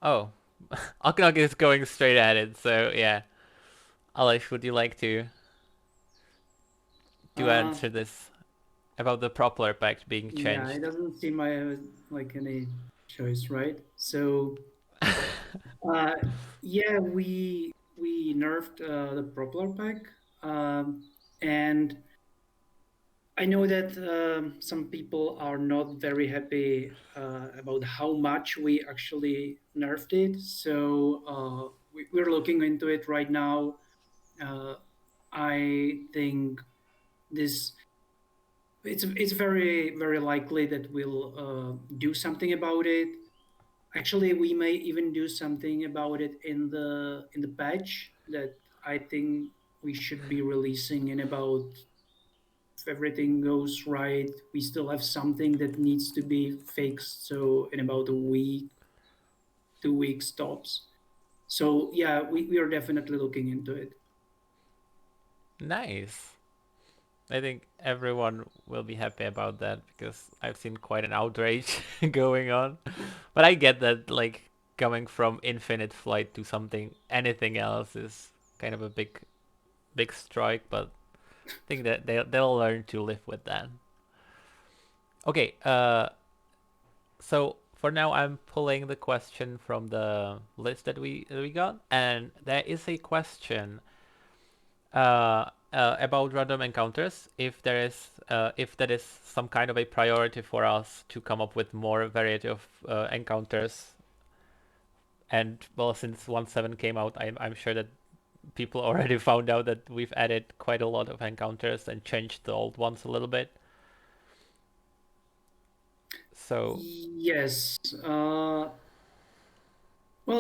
Oh, Oknog is going straight at it. So yeah, Aleš, would you like to Uh, answer this about the propeller pact being yeah, it changed? doesn't seem I have like any choice, right? Uh, yeah, we nerfed the propeller pack, and I know that some people are not very happy about how much we actually nerfed it. So we're looking into it right now. Uh, I think this it's very likely that we'll do something about it. Actually, we may even do something about it in the patch that I think we should be releasing in about, if everything goes right, we still have something that needs to be fixed. So in about a week, 2 weeks tops. So yeah, we are definitely looking into it. Nice. I think everyone will be happy about that because I've seen quite an outrage going on. But I get that, like, coming from Infinite Flight to something, anything else is kind of a big strike, but I think that they'll learn to live with that. Okay, so for now I'm pulling the question from the list that we got, and there is a question about random encounters. If that is some kind of a priority for us to come up with more variety of encounters. And well, since 1.7 came out, I'm sure that people already found out that we've added quite a lot of encounters and changed the old ones a little bit. So Yes. Well,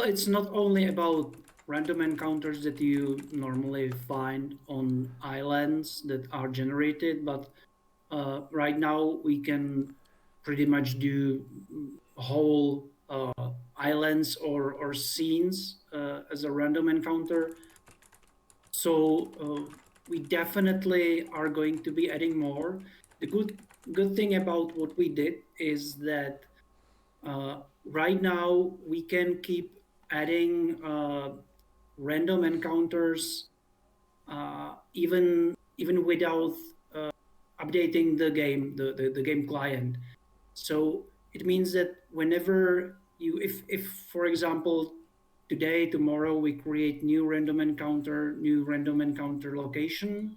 it's not only about random encounters that you normally find on islands that are generated, but right now we can pretty much do whole islands or scenes as a random encounter. So we definitely are going to be adding more. The good thing about what we did is that right now we can keep adding random encounters even without updating the game, the game client. So it means that whenever you, if for example, today, tomorrow, we create new random encounter location,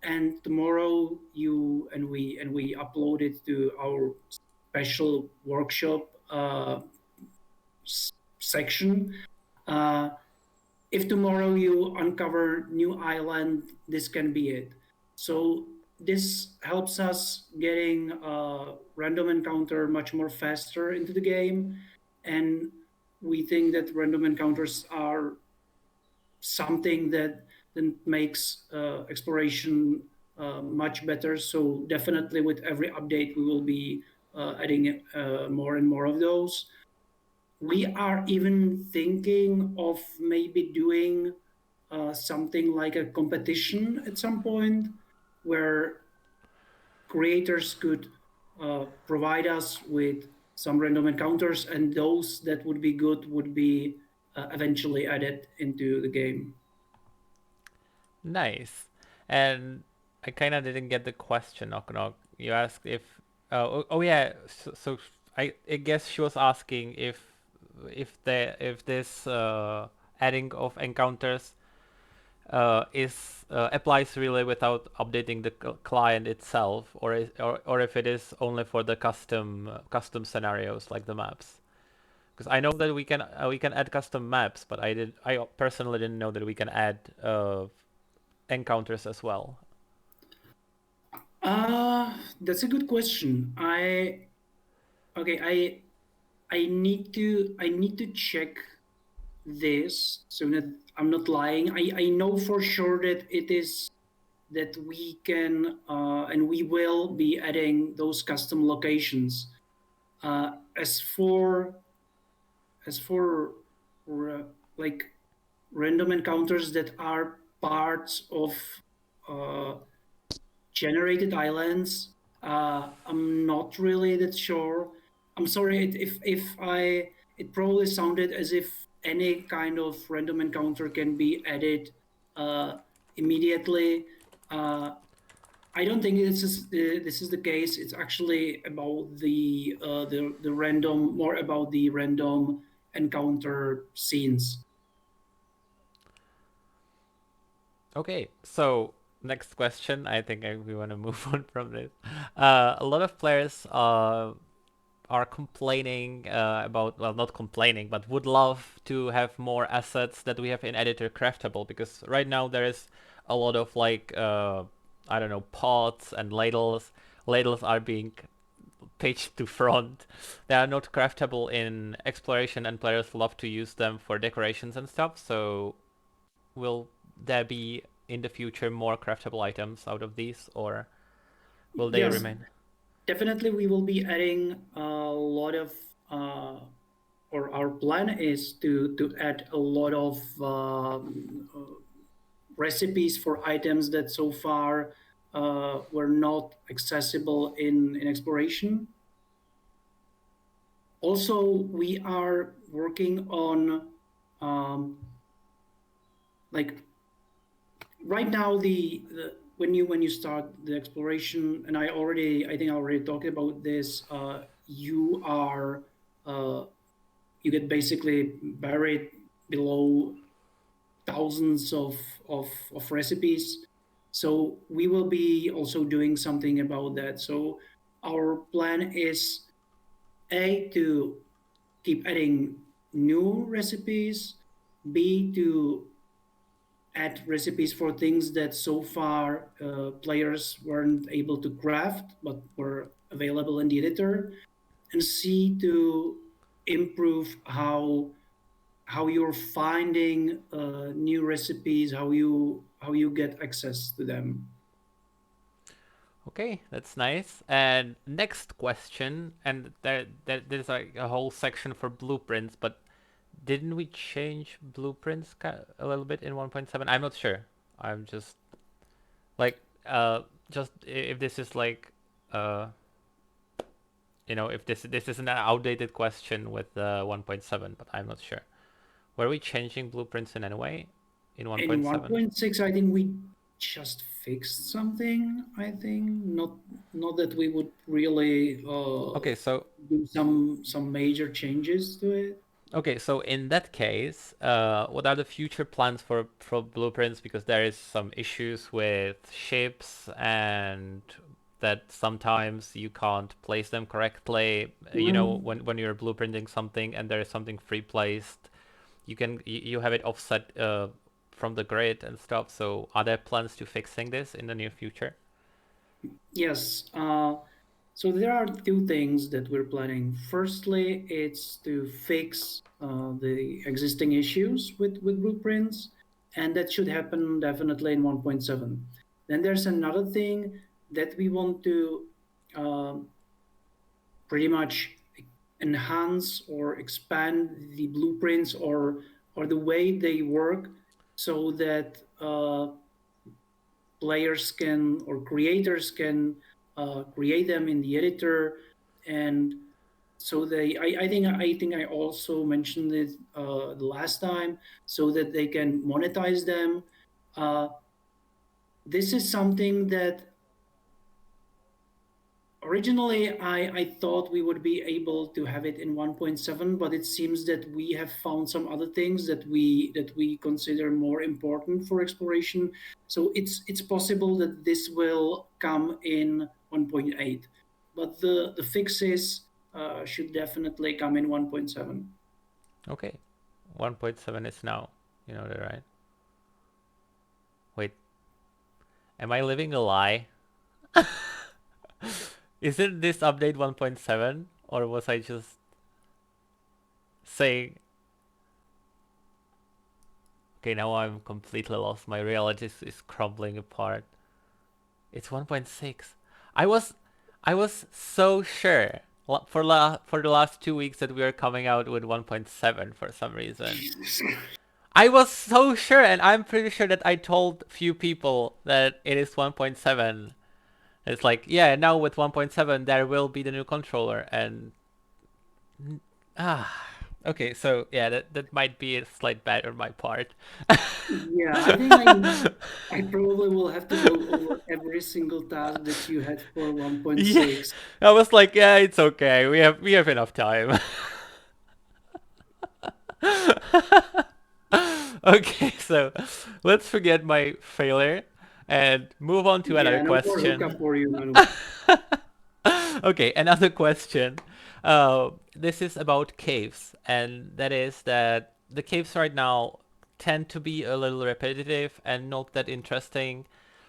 and tomorrow we upload it to our special workshop section. Uh, if tomorrow you uncover new island, this can be it. So this helps us getting a random encounter much more faster into the game, and we think that random encounters are something that makes exploration much better. So definitely with every update we will be adding more and more of those. We are even thinking of maybe doing something like a competition at some point where creators could provide us with some random encounters, and those that would be good would be eventually added into the game. nice. And I kind of didn't get the question, Knock Knock. You asked if. Oh yeah. So I guess she was asking if this adding of encounters is applies really without updating the client itself, or if it is only for the custom scenarios like the maps. Because I know that we can add custom maps, but I personally didn't know that we can add encounters as well. That's a good question. Okay, I need to check this so that I'm not lying. I know for sure that it is that we can and we will be adding those custom locations. Uh, as for as for uh, like random encounters that are parts of uh, generated islands, I'm not really that sure. I'm sorry it probably sounded as if any kind of random encounter can be added immediately. Uh, I don't think this is the case. It's actually about the random, more about the random encounter scenes. Okay, so next question. I think we want to move on from this. A lot of players are complaining about, well, not complaining, but would love to have more assets that we have in editor craftable, because right now there is a lot of like I don't know, pots and ladles. Ladles are being pitched to front. They are not craftable in exploration, and players love to use them for decorations and stuff. So will there be in the future more craftable items out of these, or will they Yes, remain? definitely we will be adding a lot of, or our plan is to add a lot of recipes for items that so far were not accessible in exploration. Also, we are working on um, like right now when you start the exploration, and I think I already talked about this. You are you get basically buried below thousands of recipes. So we will be also doing something about that. So our plan is A, to keep adding new recipes, B, to add recipes for things that so far players weren't able to craft but were available in the editor, and C, to improve how you're finding new recipes, how you get access to them. Okay, that's nice. And next question, and there's like a whole section for blueprints, but didn't we change blueprints a little bit in 1.7? I'm not sure. I'm just like just if this is like uh if this is an outdated question with 1.7, but I'm not sure. Were we changing blueprints in any way in In 1.7? 1.6, I think we just fixed something. I think not that we would really Okay, so do some major changes to it. in that case, what are the future plans for blueprints? Because there is some issues with ships, and that sometimes you can't place them correctly. Mhm. When you're blueprinting something and there is something free placed, you have it offset from the grid and stuff. So are there plans to fixing this in the near future? Yes. So there are two things that we're planning. Firstly, it's to fix the existing issues with blueprints, and that should happen definitely in 1.7. Then there's another thing that we want to um pretty much enhance or expand the blueprints or the way they work, so that players can or creators can create them in the editor. And so I think I also mentioned it the last time, so that they can monetize them. uh, this is something that originally I thought we would be able to have it in 1.7, but it seems that we have found some other things that we consider more important for exploration. So it's possible that this will come in 1.8, but the fixes should definitely come in 1.7. Okay, 1.7 is now. You know that, right? Wait, am I living a lie? Isn't this update 1.7, or was I just saying? Okay, now I'm completely lost. My reality is crumbling apart. It's 1.6. I was I was so sure for the last 2 weeks that we are coming out with 1.7 for some reason. I was so sure, and I'm pretty sure that I told few people that it is 1.7. It's like, yeah, now with 1.7 there will be the new controller, and ah. Okay, so yeah, that might be a slight bad on my part. Yeah, I think I probably will have to go over every single task that you had for Yeah, 1.6. I was like, yeah, it's okay. We have enough time. Okay, so let's forget my failure and move on to another Yeah, no more question. hookup for you, Manu. Okay, another question. This is about caves, and that is that the caves right now tend to be a little repetitive and not that interesting.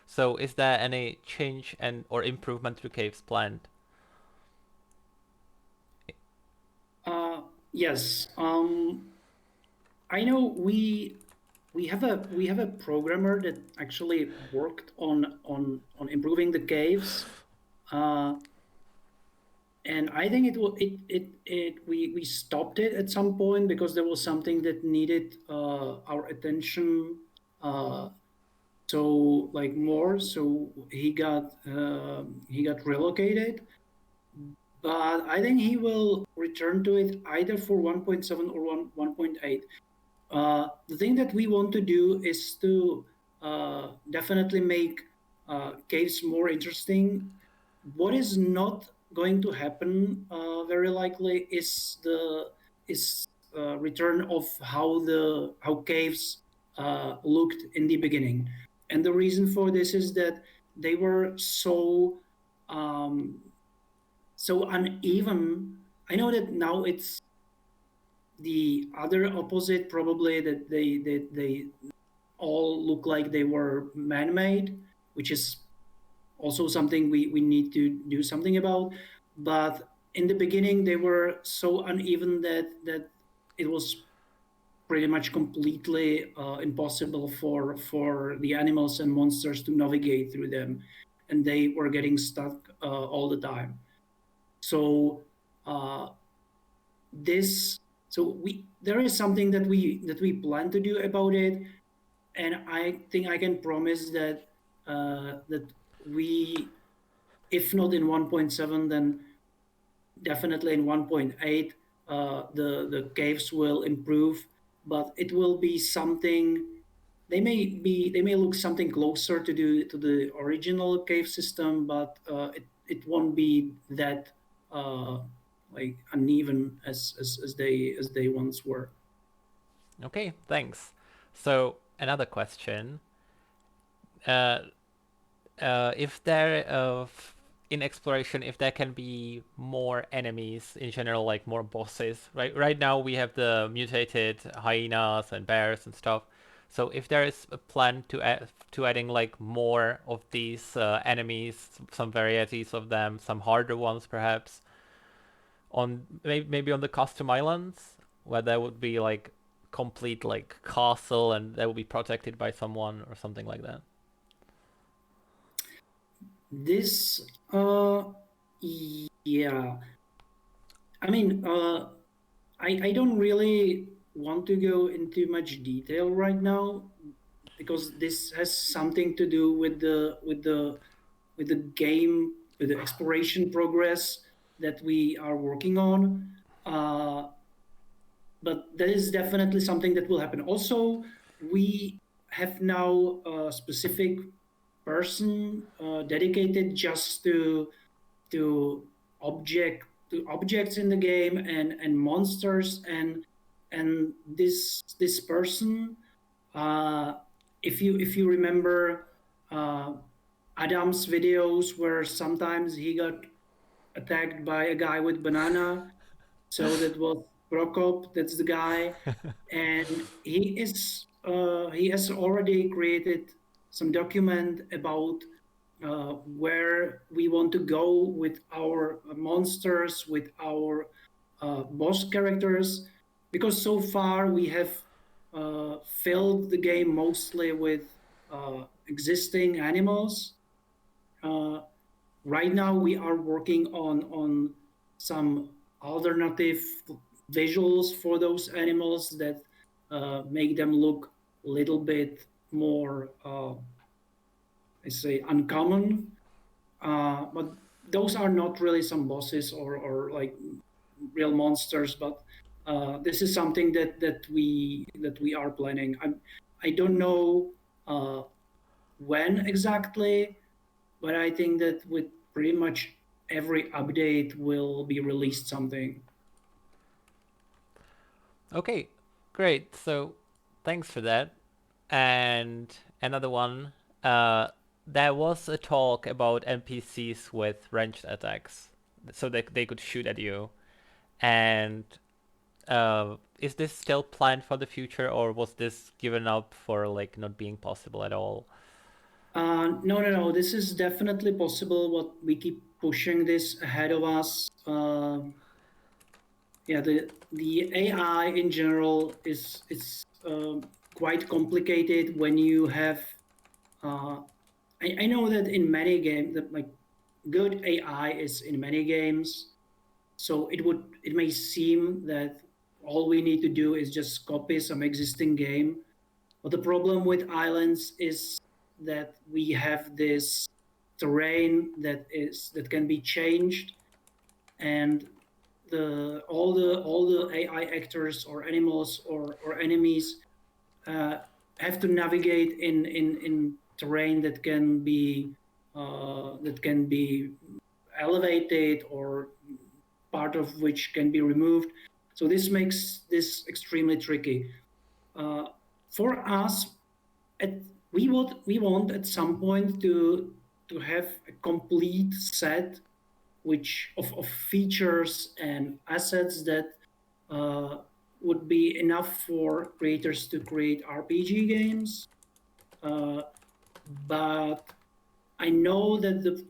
So, is there any change and or improvement to caves planned? Yes. I know we have a programmer that actually worked on improving the caves. Uh, and I think we stopped it at some point because there was something that needed our attention so like more. So he got relocated, but I think he will return to it either for 1.7 or 1.8. The thing that we want to do is to definitely make caves more interesting. What is not going to happen very likely is return of how caves looked in the beginning, and the reason for this is that they were um, so uneven. I know that now it's the other opposite, probably, that they all look like they were man-made, which is also something we need to do something about. But in the beginning they were so uneven that it was pretty much completely impossible for the animals and monsters to navigate through them, and they were getting stuck all the time. So uh, this so we there is something that we plan to do about it, and I think I can promise that we, if not in 1.7, then definitely in 1.8, the caves will improve, but it will be something. They may look something closer to the original cave system, but it won't be that uh, like uneven as they once were. Okay, thanks. So, another question. Uh, if there in exploration, if there can be more enemies in general, like more bosses, right now we have the mutated hyenas and bears and stuff. So if there is a plan to adding like more of these enemies, some varieties of them, some harder ones perhaps, on maybe on the custom islands, where there would be like complete like castle and they will be protected by someone or something like that. This, yeah, I mean, I don't really want to go into much detail right now because this has something to do with the game, with the exploration progress that we are working on. Uh, but that is definitely something that will happen. Also, we have now a specific person dedicated just to object to objects in the game and monsters, and this person, uh, if you remember uh, Adam's videos where sometimes he got attacked by a guy with banana, so that was Prokop, that's the guy, and he has already created some document about where we want to go with our monsters, with our boss characters, because so far we have filled the game mostly with existing animals. Uh, right now we are working on some alternative visuals for those animals that make them look a little bit more, I say, uncommon. But those are not really some bosses or like real monsters, but This is something that we are planning. I don't know when exactly, but I think that with pretty much every update will be released something. Okay, great. So thanks for that. And another one, uh, there was a talk about NPCs with ranged attacks, so that they could shoot at you. And is this still planned for the future, or was this given up for like not being possible at all? No, no, no. This is definitely possible. What we keep pushing this ahead of us. Yeah, the AI in general is quite complicated when you have. Uh, I know that in many games, that like good AI is in many games. So it may seem that all we need to do is just copy some existing game. But the problem with islands is that we have this terrain that can be changed, and all the AI actors or animals or enemies uh, have to navigate in terrain that can be elevated, or part of which can be removed. So this makes this extremely tricky. Uh, for us, at, we want at some point to have a complete set of features and assets that uh, would be enough for creators to create RPG games. Uh, but I know that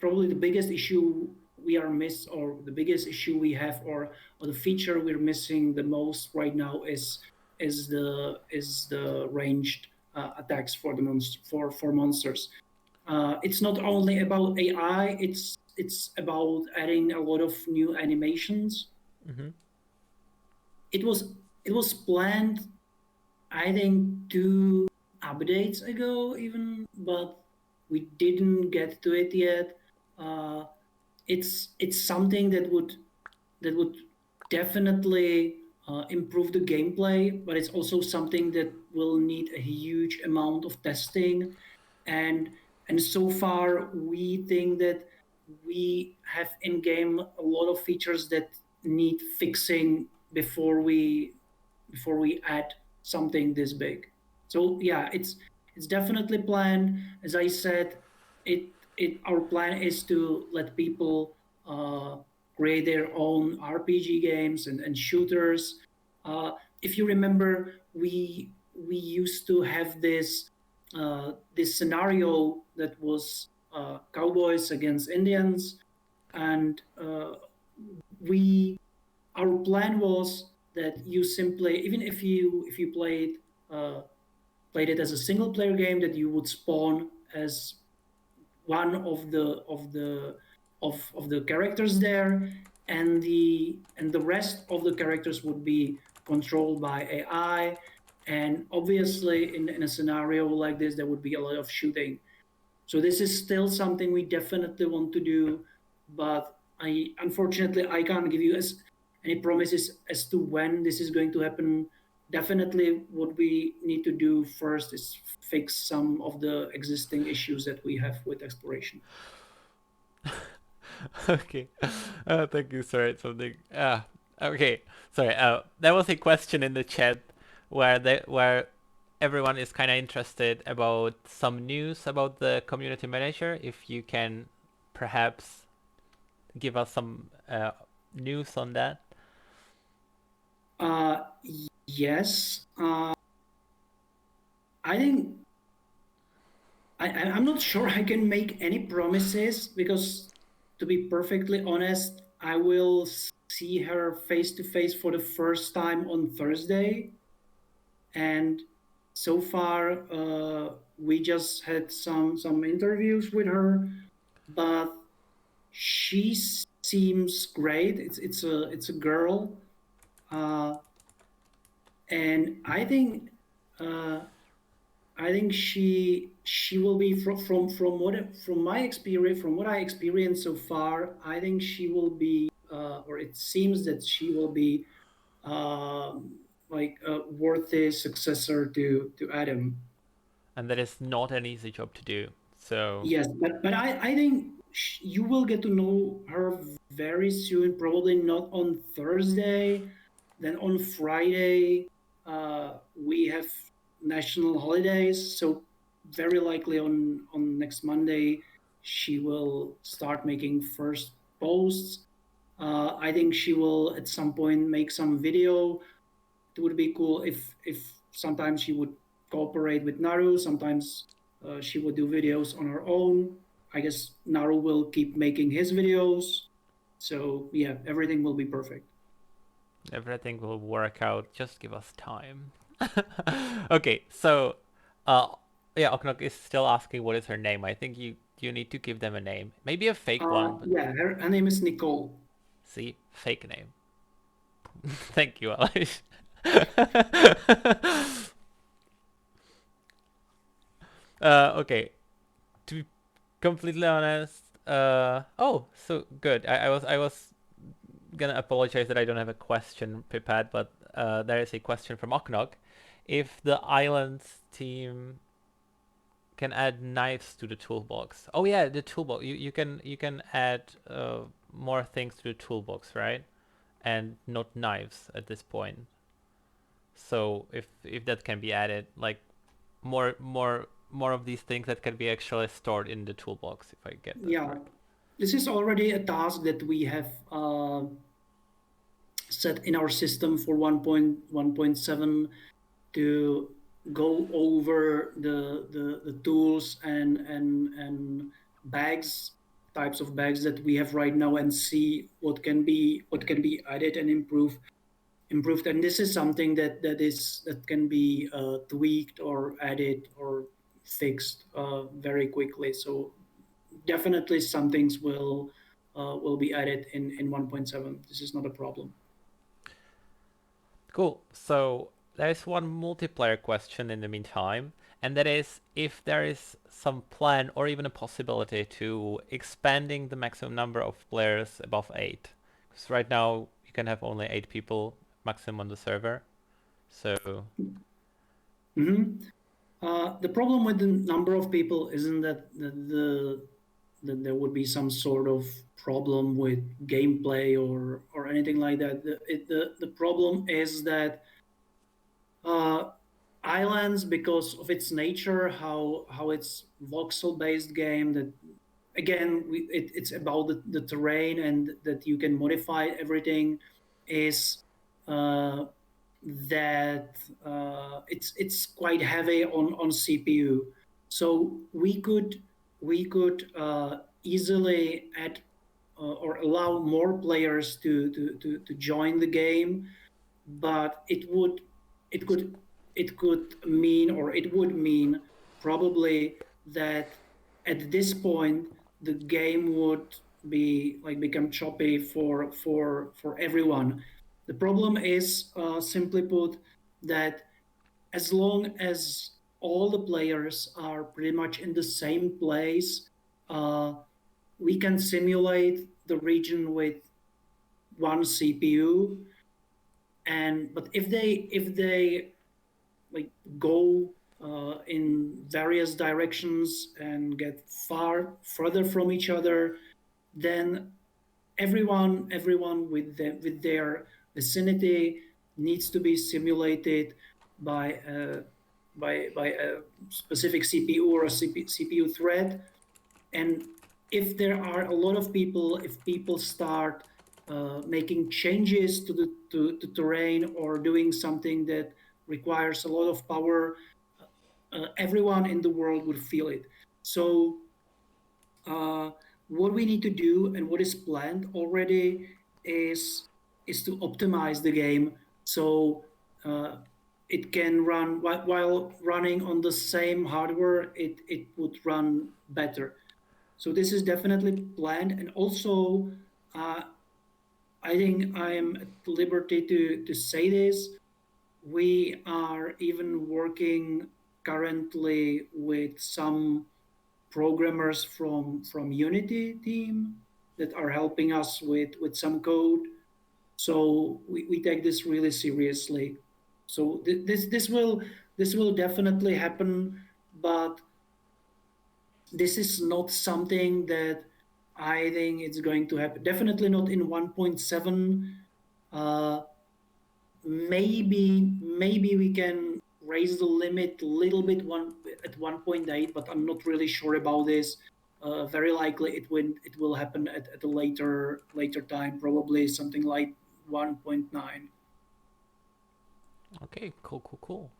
probably the biggest issue we are miss or the biggest issue we have, or the feature we're missing the most right now is the ranged attacks for the for monsters. It's not only about AI, it's about adding a lot of new animations. Mm-hmm. It was planned, I think, 2 updates ago even, but we didn't get to it yet. Uh, it's something that would definitely improve the gameplay, but it's also something that will need a huge amount of testing, and and so far we think that we have in game a lot of features that need fixing before we add something this big. So yeah, it's definitely planned. As I said, our plan is to let people uh, create their own RPG games and shooters. If you remember, we used to have this scenario that was cowboys against Indians, and we our plan was that you simply, even if you played it as a single player game, that you would spawn as one of the characters there, and the rest of the characters would be controlled by AI. And obviously, in a scenario like this, there would be a lot of shooting. So this is still something we definitely want to do, but I can't give you any promises as to when this is going to happen. Definitely, what we need to do first is fix some of the existing issues that we have with exploration. Okay. Thank you. Sorry, something. Okay. Sorry. There was a question in the chat where everyone is kind of interested about some news about the community manager. If you can perhaps give us some news on that. Uh, yes, I think I'm not sure I can make any promises because, to be perfectly honest, I will see her face to face for the first time on Thursday, and so far we just had some interviews with her, but she seems great. It's a girl, uh, and uh, I think she will be from what I experienced so far. I think she will be, or it seems that she will be like a worthy successor to Adam. And that is not an easy job to do. So Yes, but I think you will get to know her very soon. Probably not on Thursday, then on Friday. We have national holidays, so very likely on next Monday she will start making first posts. I think she will at some point make some video. It would be cool if sometimes she would cooperate with Naru. Sometimes she would do videos on her own. I guess Naru will keep making his videos. So yeah, everything will be perfect. everything will work out. Just give us time. Okay, so uh yeah, Oknok is still asking what is her name. I think you need to give them a name. Maybe a fake one, but Yeah, her name is Nicole. see, fake name. Thank you, Aleš. Okay, to be completely honest, oh, so good. I was gonna apologize that I don't have a question prepared, but there is a question from Oknok. If the islands team can add knives to the toolbox. Oh yeah, the toolbox. You can add more things to the toolbox, right? And not knives at this point. So if that can be added, like more of these things that can be actually stored in the toolbox, if I get that Yeah, correct. this is already a task that we have set in our system for 1.1.7 to go over the tools and bags, types of bags that we have right now, and see what can be added and improved. And this is something that can be tweaked or added or fixed very quickly. So definitely some things will be added in 1.7. This is not a problem. Cool. So there's one multiplayer question in the meantime, and that is if there is some plan or even a possibility to expanding the maximum number of players above 8. Because right now you can have only 8 people maximum on the server. So Mhm. The problem with the number of people isn't that there would be some sort of problem with gameplay or anything like that. The problem is that uh, islands, because of its nature, how it's voxel based game, that again it's about the terrain and that you can modify everything, is uh, that it's quite heavy on CPU. So we could easily add or allow more players to join the game, but it could it could mean, or it would mean probably, that at this point the game would be like become choppy for everyone. The problem is, simply put, that as long as all the players are pretty much in the same place, uh, we can simulate the region with one CPU. And but if they like go in various directions and get far further from each other, then everyone with their vicinity needs to be simulated by a specific CPU or a CPU thread. And if there are a lot of people, if people start making changes to terrain or doing something that requires a lot of power, everyone in the world would feel it. So uh, what we need to do and what is planned already is to optimize the game so uh, it can run while running on the same hardware. It would run better. So this is definitely planned. And also, uh, I think I am at liberty to say this. We are even working currently with some programmers from Unity team that are helping us with some code. So we take this really seriously. So this will definitely happen, but this is not something that I think it's going to happen. Definitely not in 1.7. Uh, maybe we can raise the limit a little bit at 1.8, but I'm not really sure about this. Very likely it will happen at a later time, probably something like 1.9. Okay, cool.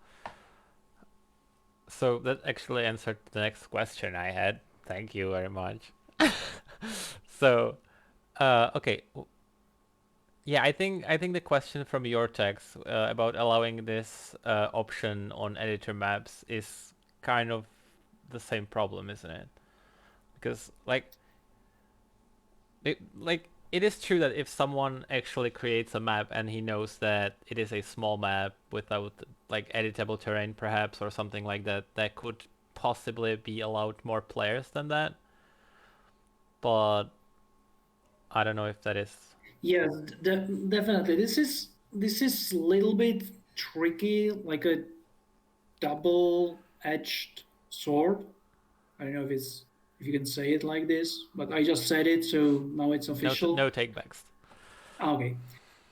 So that actually answered the next question I had. Thank you very much. So, okay, yeah, I think the question from your text about allowing this option on editor maps is kind of the same problem, isn't it? Because it is true that if someone actually creates a map and he knows that it is a small map without like editable terrain perhaps or something like that, that could possibly be allowed more players than that. But I don't know if that is. Yes, definitely. This is a little bit tricky, like a double-edged sword. I don't know if you can say it like this, but I just said it, so now it's official. No takebacks. Okay.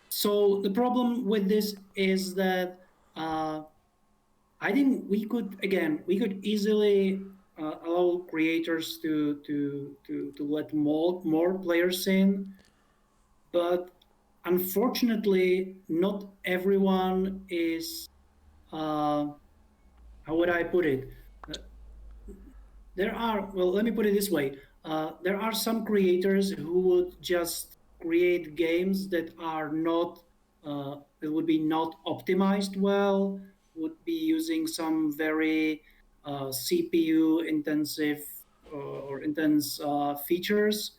So the problem with this is that uh, I think we could easily allow creators to let more players in, but unfortunately, not everyone is. How would I put it? Uh, let me put it this way. There are some creators who would just create games that are not, that would be not optimized well, would be using some very CPU intensive or intense features,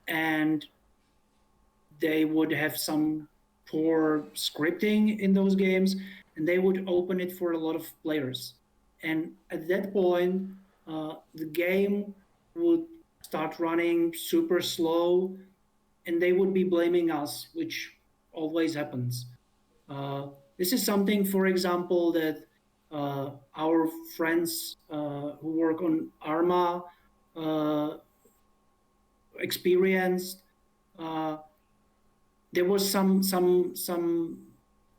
and they would have some poor scripting in those games, and they would open it for a lot of players. And at that point, the game would start running super slow, and they would be blaming us, which always happens. Uh, this is something, for example, that our friends who work on Arma uh, experienced. Uh, there was some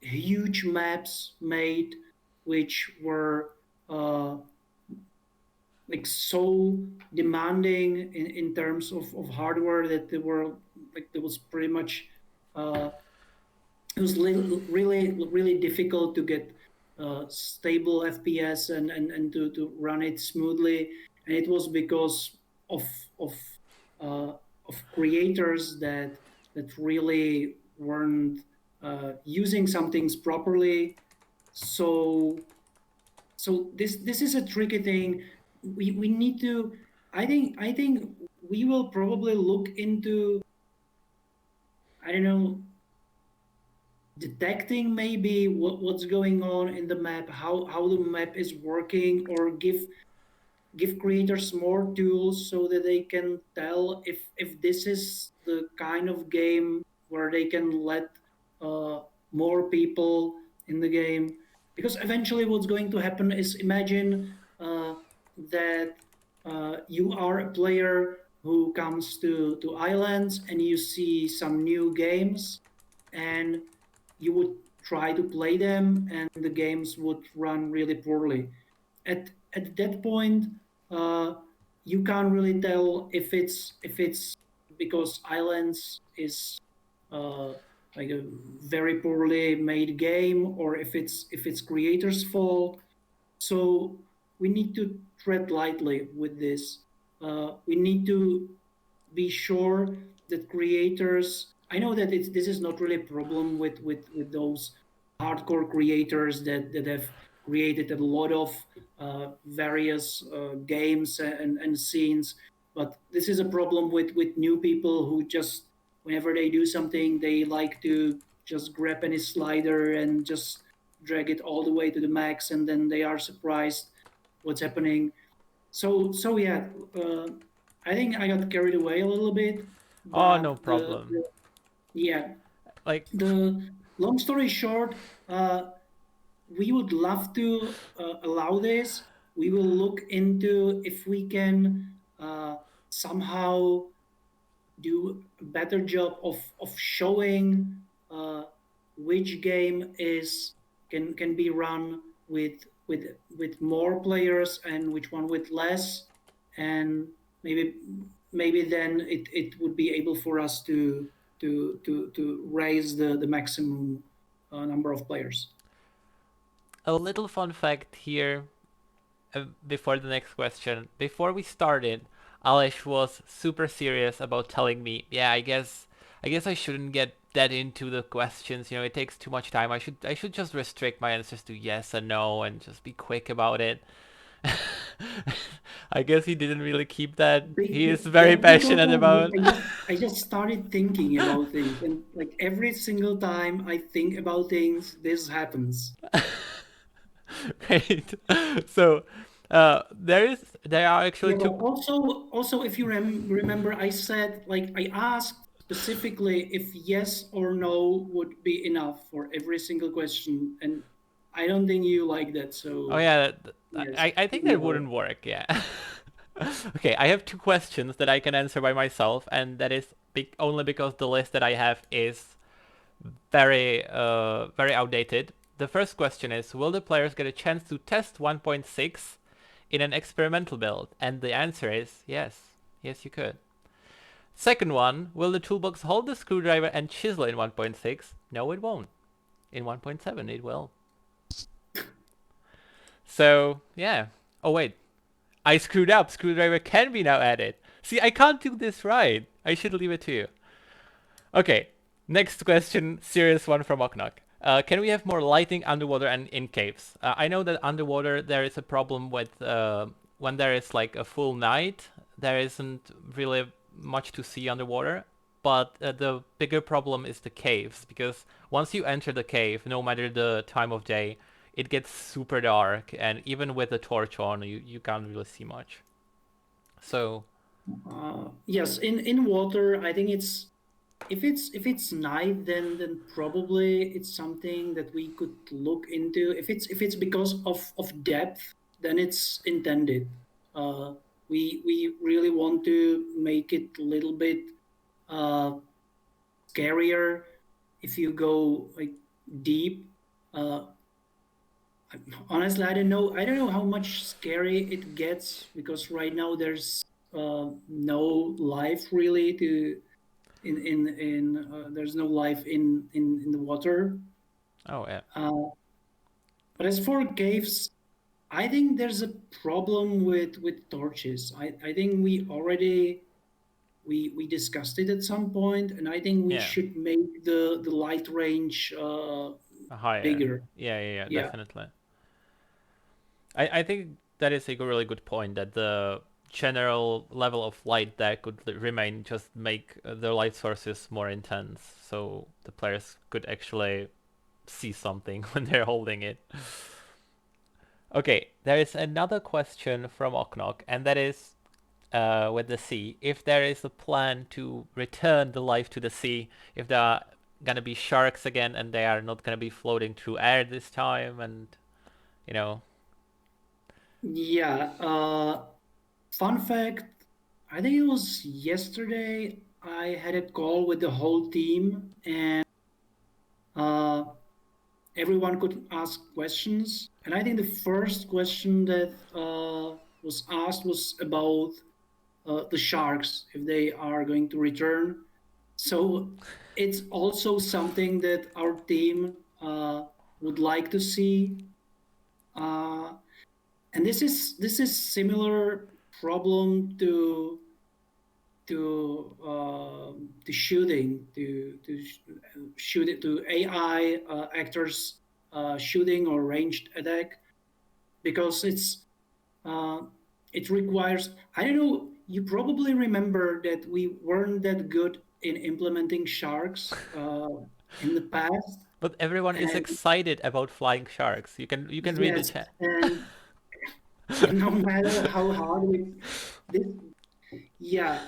huge maps made which were uh, like so demanding in terms of hardware that they were like there was pretty much uh, it was really difficult to get stable FPS and to run it smoothly, and it was because of of uh, of creators that really weren't using some things properly. So this is a tricky thing. We need to. I think we will probably look into, I don't know, detecting maybe what's going on in the map, how the map is working, or give creators more tools so that they can tell if this is the kind of game where they can let uh, more people in the game. Because eventually what's going to happen is, imagine that you are a player who comes to islands and you see some new games, and you would try to play them and the games would run really poorly. At that point, uh, you can't really tell if it's because Islands is uh, like a very poorly made game, or if it's creators' fault. So we need to tread lightly with this. We need to be sure that creators, I know that this is not really a problem with those hardcore creators that have created a lot of various games and scenes, but this is a problem with new people who just, whenever they do something, they like to just grab any slider and just drag it all the way to the max, and then they are surprised what's happening. So yeah, I think I got carried away a little bit, Oh, but no problem. yeah, Like, The long story short, we would love to allow this. We will look into if we can somehow do a better job of showing uh, which game is can be run with more players and which one with less, and maybe maybe then it would be able for us to raise the maximum number of players. a little fun fact here before the next question. Before we started, Aleš was super serious about telling me, yeah, I guess I shouldn't get that into the questions. You know, it takes too much time. I should just restrict my answers to yes and no and just be quick about it. I guess he didn't really keep that. He is very That's because passionate about. I just started thinking about things, and like every single time I think about things, this happens. Right. So, there are actually Yeah, but two. also if you remember, I said like I asked specifically if yes or no would be enough for every single question, and I don't think you like that. Oh So yeah, yes, I think that no. wouldn't work. Yeah. Okay, I have two questions that I can answer by myself, and that is only because the list that I have is very outdated. The first question is: will the players get a chance to test 1.6 in an experimental build? And the answer is yes. Yes, you could. Second one: will the toolbox hold the screwdriver and chisel in 1.6? No, it won't. In 1.7, it will. So yeah. Oh wait, I screwed up. Screwdriver can be now added. See, I can't do this right. I should leave it to you. Okay, next question, serious one from Oknok. Can we have more lighting underwater and in caves? I know that underwater there is a problem with when there is like a full night, there isn't really much to see underwater. But the bigger problem is the caves, because once you enter the cave, no matter the time of day, it gets super dark, and even with the torch on, you can't really see much. So, Yes, in water, I think it's if it's night, then probably it's something that we could look into. If it's because of depth, then it's intended. Uh, we really want to make it a little bit uh, scarier if you go like deep. Uh, Honestly, I don't know how much scary it gets because right now there's no life really to in there's no life in the water. oh yeah, Uh, but as for caves, I think there's a problem with torches. I think we already we discussed it at some point, and I think we yeah, should make the light range higher. bigger. Yeah, Yeah. definitely. I think that is a really good point, that the general level of light that could remain just make the light sources more intense, so the players could actually see something when they're holding it. Okay, there is another question from Oknok, and that is with the sea. If there is a plan to return the life to the sea, if there are gonna be sharks again and they are not gonna be floating through air this time, and you know, Yeah. Fun fact, I think it was yesterday. I had a call with the whole team, and uh, everyone could ask questions. And I think the first question that was asked was about the sharks, if they are going to return. So it's also something that our team would like to see. Uh, and this is similar problem to shooting to shoot it to AI actors shooting or ranged attack because uh, it requires, I don't know, you probably remember that we weren't that good in implementing sharks in the past. but everyone is And excited about flying sharks. You can read the yes, chat. and no matter how hard we this yeah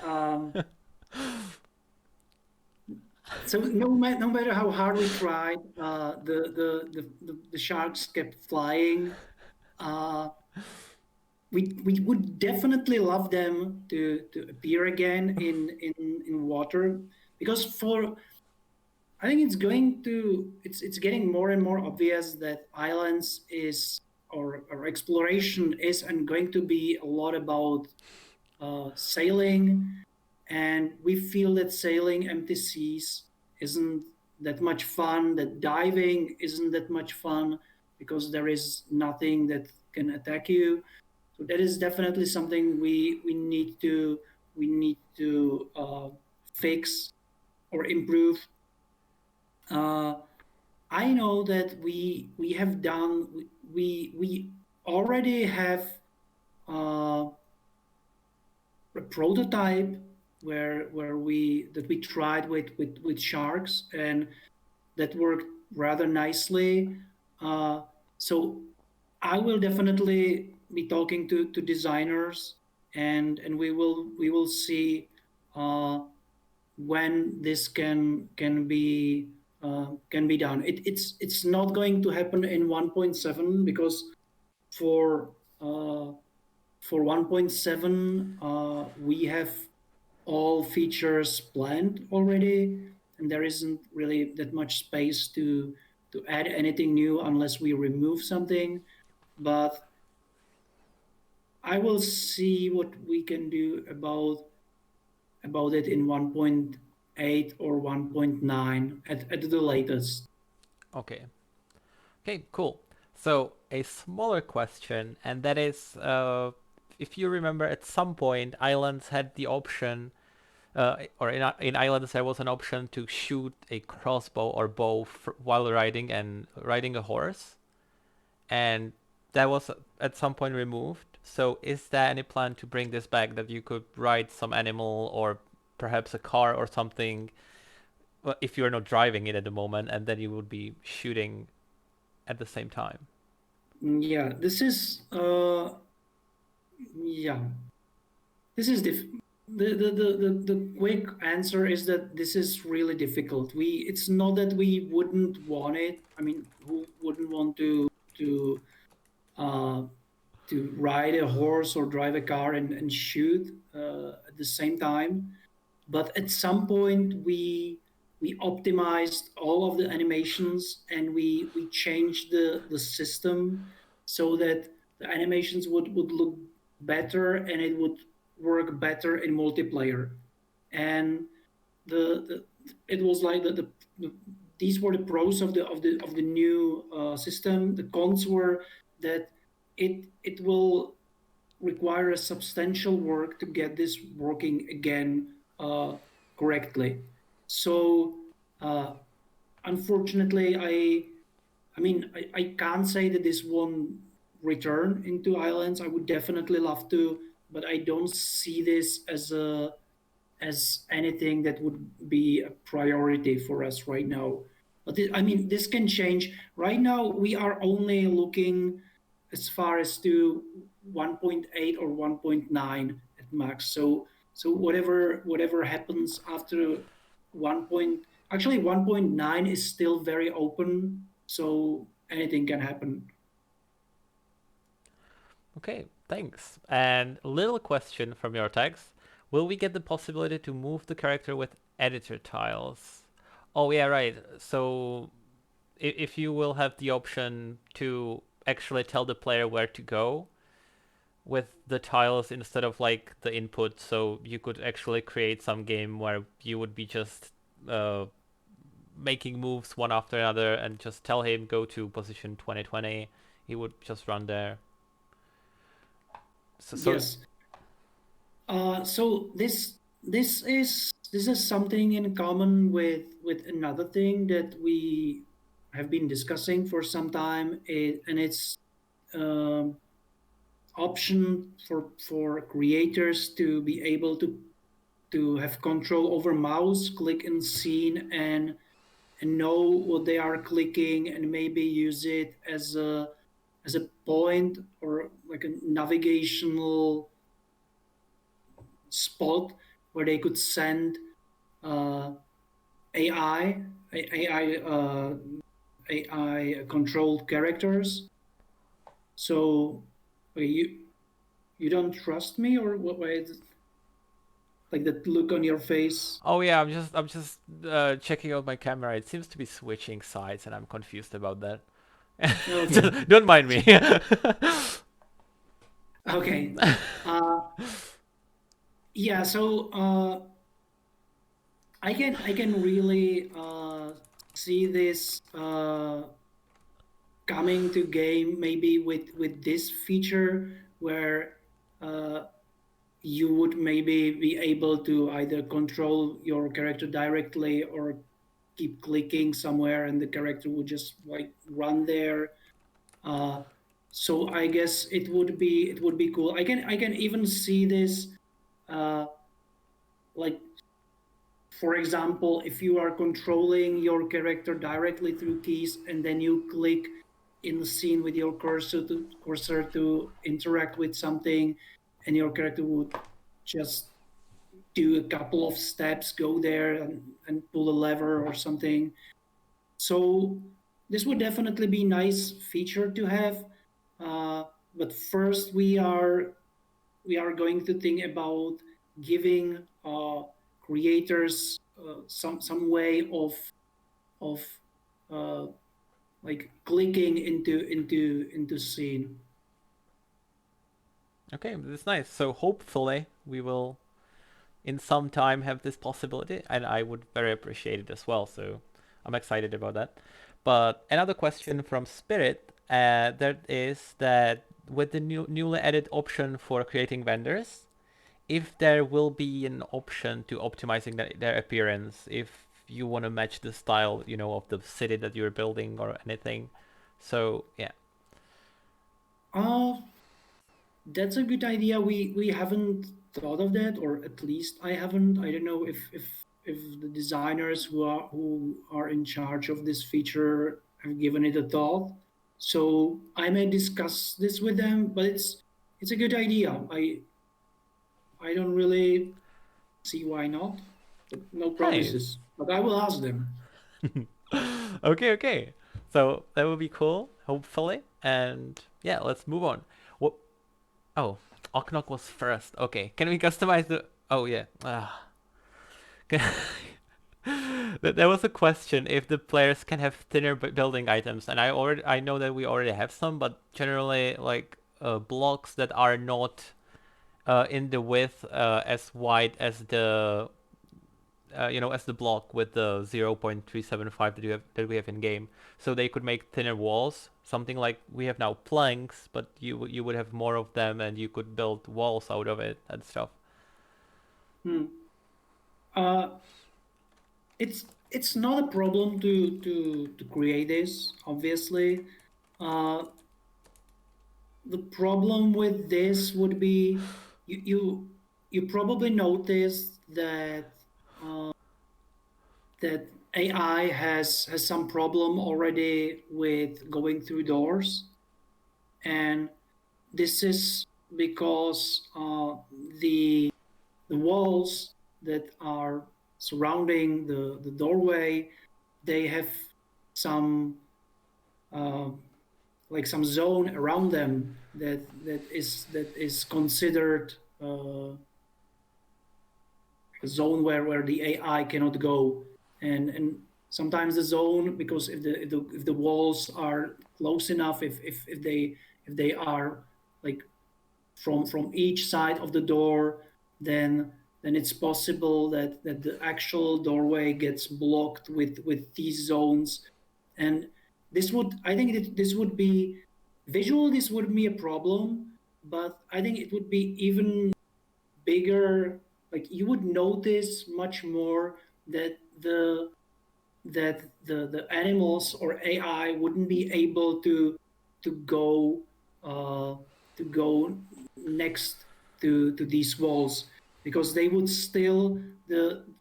So no matter how hard we tried, the sharks kept flying. Uh, we would definitely love them to appear again in water, because for I think it's getting more and more obvious that islands is or exploration is and going to be a lot about sailing, and we feel that sailing empty seas isn't that much fun, that diving isn't that much fun because there is nothing that can attack you. So that is definitely something we need to fix or improve. uh, I know that we have done we already have uh, a prototype where we tried with sharks, and that worked rather nicely. Uh, so I will definitely be talking to designers, and we will see uh, when this can be done. It's not going to happen in 1.7 because for uh, for 1.7 we have all features planned already, and there isn't really that much space to add anything new unless we remove something. But I will see what we can do about it in 1.8 or 1.9 at the latest. Okay. Okay, cool. So a smaller question, and that is, if you remember, at some point, islands had the option, or in islands there was an option to shoot a crossbow or bow while riding a horse, and that was at some point removed. So is there any plan to bring this back, that you could ride some animal or perhaps a car or something, well, if you're not driving it at the moment, and then you would be shooting at the same time? Yeah, yeah, this is the quick answer is that this is really difficult. It's not that we wouldn't want it. I mean, who wouldn't want to uh, to ride a horse or drive a car and shoot at the same time? But at some point we optimized all of the animations, and we changed the system so that the animations would look better, and it would work better in multiplayer. And the it was like the these were the pros of the new system. The cons were that it will require a substantial work to get this working again correctly. So uh, unfortunately, I can't say that this won't return into islands. I would definitely love to, but I don't see this as anything that would be a priority for us right now. But this can change. Right now, we are only looking as far as to 1.8 or 1.9 at max. So whatever happens after 1 point, actually 1.9 is still very open. So anything can happen. Okay, thanks. And little question from your text. Will we get the possibility to move the character with editor tiles? Oh yeah, right. So if you will have the option to actually tell the player where to go with the tiles instead of like the input, so you could actually create some game where you would be just uh, making moves one after another and just tell him go to position 2020. He would just run there. So Yes. So this is something in common with another thing that we have been discussing for some time, and it's um, option for creators to be able to have control over mouse click and scene, and know what they are clicking, and maybe use it as a point or like a navigational spot where they could send uh, AI, AI, AI controlled characters. So you don't trust me, or what? Why is it, like that look on your face? Oh yeah, I'm just checking out my camera. It seems to be switching sides, and I'm confused about that. Okay, Don't mind me. okay. Uh, yeah. So I can really see this coming to game maybe with this feature where uh, you would maybe be able to either control your character directly or keep clicking somewhere and the character would just like run there. uh, so I guess it would be cool. I can even see this uh, like, for example, if you are controlling your character directly through keys and then you click in the scene with your cursor to interact with something, and your character would just do a couple of steps, go there and pull a lever or something. So this would definitely be nice feature to have. Uh, but first, we are going to think about giving creators some way of uh, like clicking into scene. Okay, that's nice. So hopefully we will in some time have this possibility, and I would very appreciate it as well. So I'm excited about that. But another question from Spirit, that is that with the newly added option for creating vendors, if there will be an option to optimizing their appearance, if you want to match the style, of the city that you're building or anything. So yeah. uh that's a good idea. We haven't thought of that, or at least I haven't. I don't know if the designers who are in charge of this feature have given it a thought. So I may discuss this with them, but it's a good idea. I don't really see why not, but no Nice. promises. But I will ask them. Okay, okay. So that would be cool, hopefully. And yeah, let's move on. What? Oh, Oknok was first. Okay, can we customize the? Oh yeah. There was a question if the players can have thinner building items, and I know that we already have some, but generally like blocks that are not in the width as wide as the as the block with the 0.375 that we have in game. So they could make thinner walls, something like we have now planks, but you would have more of them, and you could build walls out of it and stuff. Hmm. Uh, it's not a problem to create this. Obviously, uh, the problem with this would be you probably noticed that AI has some problem already with going through doors, and this is because the walls that are surrounding the doorway, they have some uh, like some zone around them that is considered a zone where the AI cannot go, and sometimes the zone, because if the walls are close enough, if they are like from each side of the door, then it's possible that the actual doorway gets blocked with these zones. And I think that this would be visual, this would be a problem, but I think it would be even bigger. Like, you would notice much more that the animals or AI wouldn't be able to go uh, to go next to these walls, because they would still,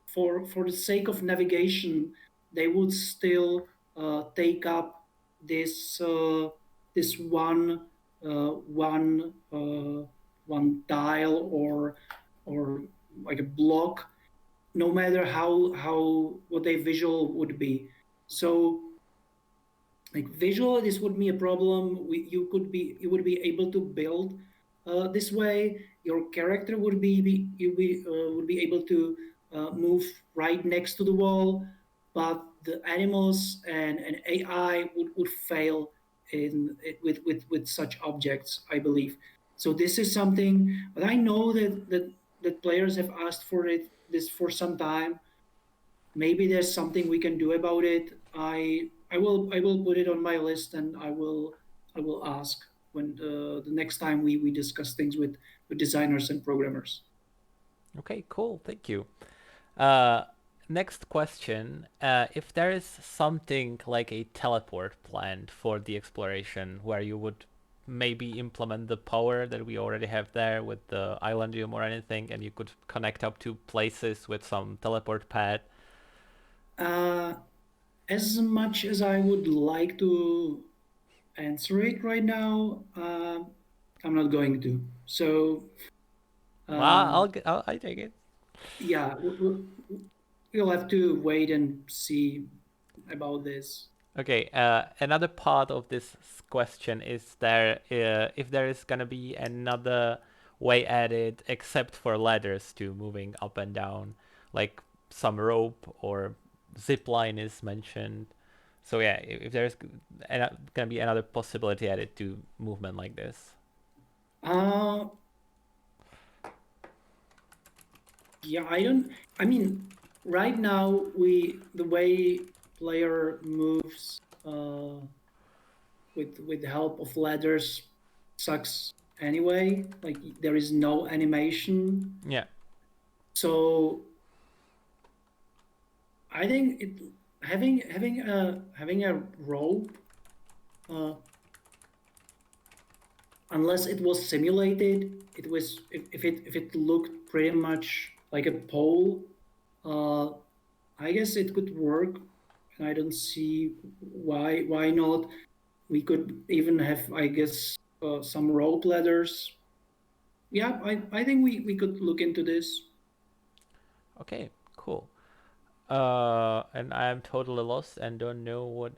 for the sake of navigation, they would still take up this one tile or like a block, no matter how what their visual would be. So like visual, this would be a problem. You would be able to build this way. Your character would be able to move right next to the wall, but the animals and AI would fail with such objects, I believe. So this is something, but I know that players have asked for this for some time. Maybe there's something we can do about it. I will put it on my list, and I will ask when the next time we discuss things with designers and programmers. Okay, cool. Thank you. Uh, Next question. If there is something like a teleport planned for the exploration where you would maybe implement the power that we already have there with the islandium or anything, and you could connect up to places with some teleport pad. Uh, as much as I would like to answer it right now, I'm not going to. So Well, uh, I take it. yeah, we'll have to wait and see about this. Okay, another part of this question is there if there is gonna be another way added except for ladders to moving up and down, like some rope or zip line is mentioned. So yeah, if there's gonna be another possibility added to movement like this. Uh, Yeah, I don't. I mean, right now the way player moves with the help of ladders sucks anyway. Like there is no animation, Yeah. so I think having a rope, uh, unless it was simulated, it was if it looked pretty much like a pole. Uh, I guess it could work, and I don't see why not. We could even have, I guess, some rope ladders. Yeah, I think we could look into this. Okay. Cool. And I am totally lost and don't know what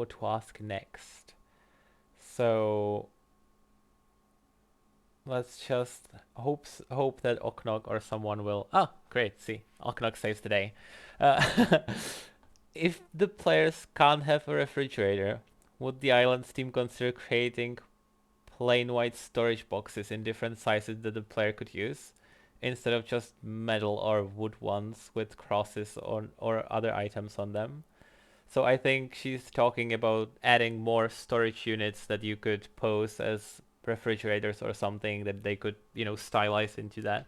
to ask next. So let's just hope that Oknog or someone will. Oh, great! See, Oknog saves the day. Uh, if the players can't have a refrigerator, would the islands team consider creating plain white storage boxes in different sizes that the player could use, instead of just metal or wood ones with crosses or other items on them? So I think she's talking about adding more storage units that you could pose as refrigerators or something that they could, stylize into that.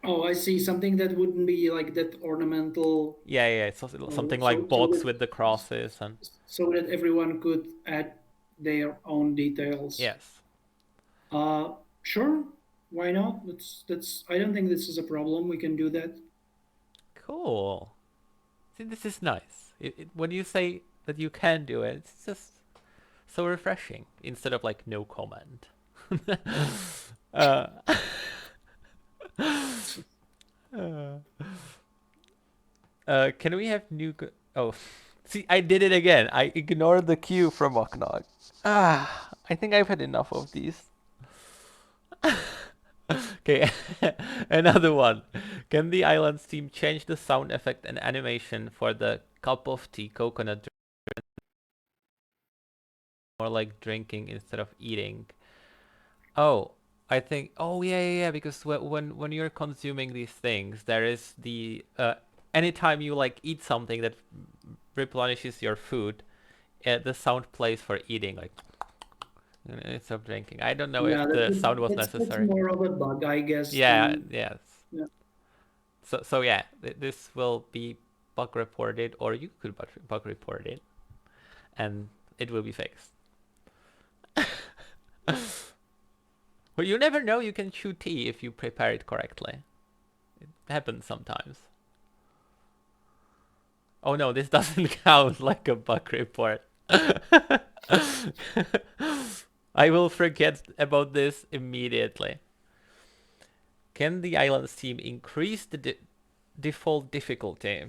Oh, I see something that wouldn't be like that ornamental, Yeah, yeah, it's something like so box with the crosses and that everyone could add their own details. yes. Uh, sure, why not? That's. I don't think this is a problem. We can do that. Cool. See, this is nice. When you say that you can do it, it's just so refreshing instead of like no comment. uh, uh, can we have new? Oh, see, I did it again. I ignored the cue from Oknog. I think I've had enough of these. Okay, another one. Can the Islands team change the sound effect and animation for the cup of tea coconut drink more like drinking instead of eating? Oh, I think. Oh yeah, yeah, yeah. Because when you're consuming these things, there is the anytime you like eat something that replenishes your food, the sound plays for eating like instead of drinking. I don't know Yeah, if the sound was that's necessary. more of a bug, I guess, Yeah, than yes. yeah. So yeah, this will be bug reported, or you could bug report it, and it will be fixed. But you never know. You can chew tea if you prepare it correctly. It happens sometimes. Oh no, this doesn't count like a bug report. I will forget about this immediately. Can the islands team increase the Default difficulty.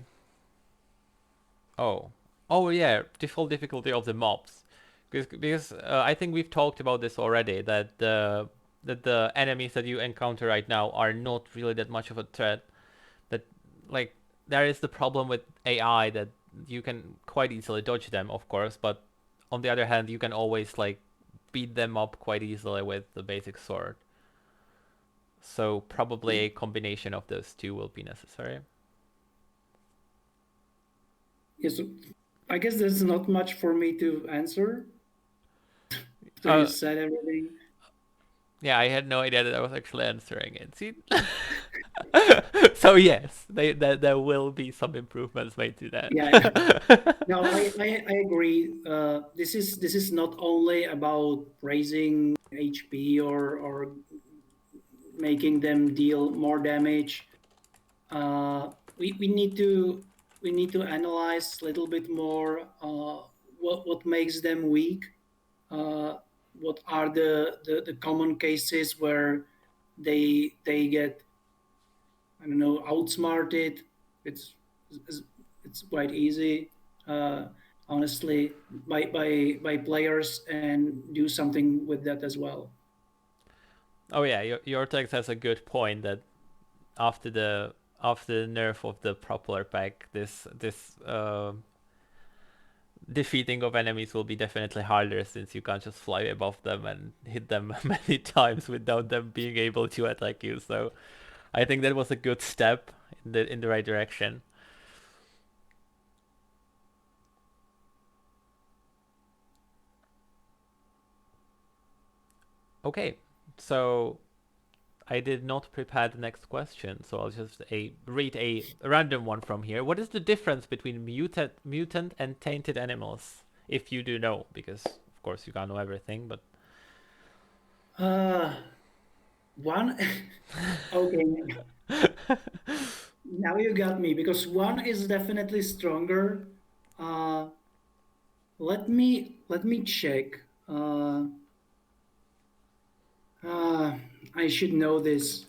Oh. Oh yeah, default difficulty of the mobs. Because I think we've talked about this already, that the enemies that you encounter right now are not really that much of a threat. That, like, there is the problem with AI that you can quite easily dodge them, of course, but on the other hand, you can always like beat them up quite easily with the basic sword. So probably a combination of those two will be necessary. Yes, I guess there's not much for me to answer. So you Uh, said everything. yeah, I had no idea that I was actually answering it. See, so yes, there will be some improvements made to Yeah, that. no, I agree. This is not only about raising HP or making them deal more damage. We need to analyze a little bit more what makes them weak. Uh, what are the common cases where they get, I don't know, outsmarted? It's it's, it's quite easy, uh, honestly, by players, and do something with that as well. Oh yeah, your text has a good point that after the nerf of the propeller pack, this defeating of enemies will be definitely harder since you can't just fly above them and hit them many times without them being able to attack you. So I think that was a good step in the right direction. Okay, so I did not prepare the next question, so I'll just read a random one from here. What is the difference between mutant and tainted animals? If you do know, because of course you can't know everything, but Uh, one, okay, now you got me because one is definitely stronger. Uh, let me check. Uh, I should know this.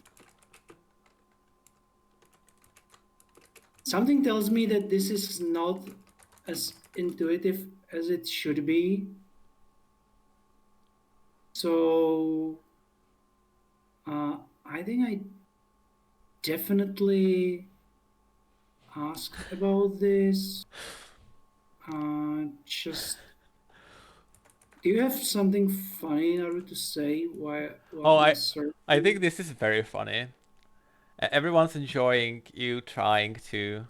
Something tells me that this is not as intuitive as it should be. So I think I definitely asked about this. Just do you have something funny in order to say while oh, I'm I think searching? this is very funny. Everyone's enjoying you trying to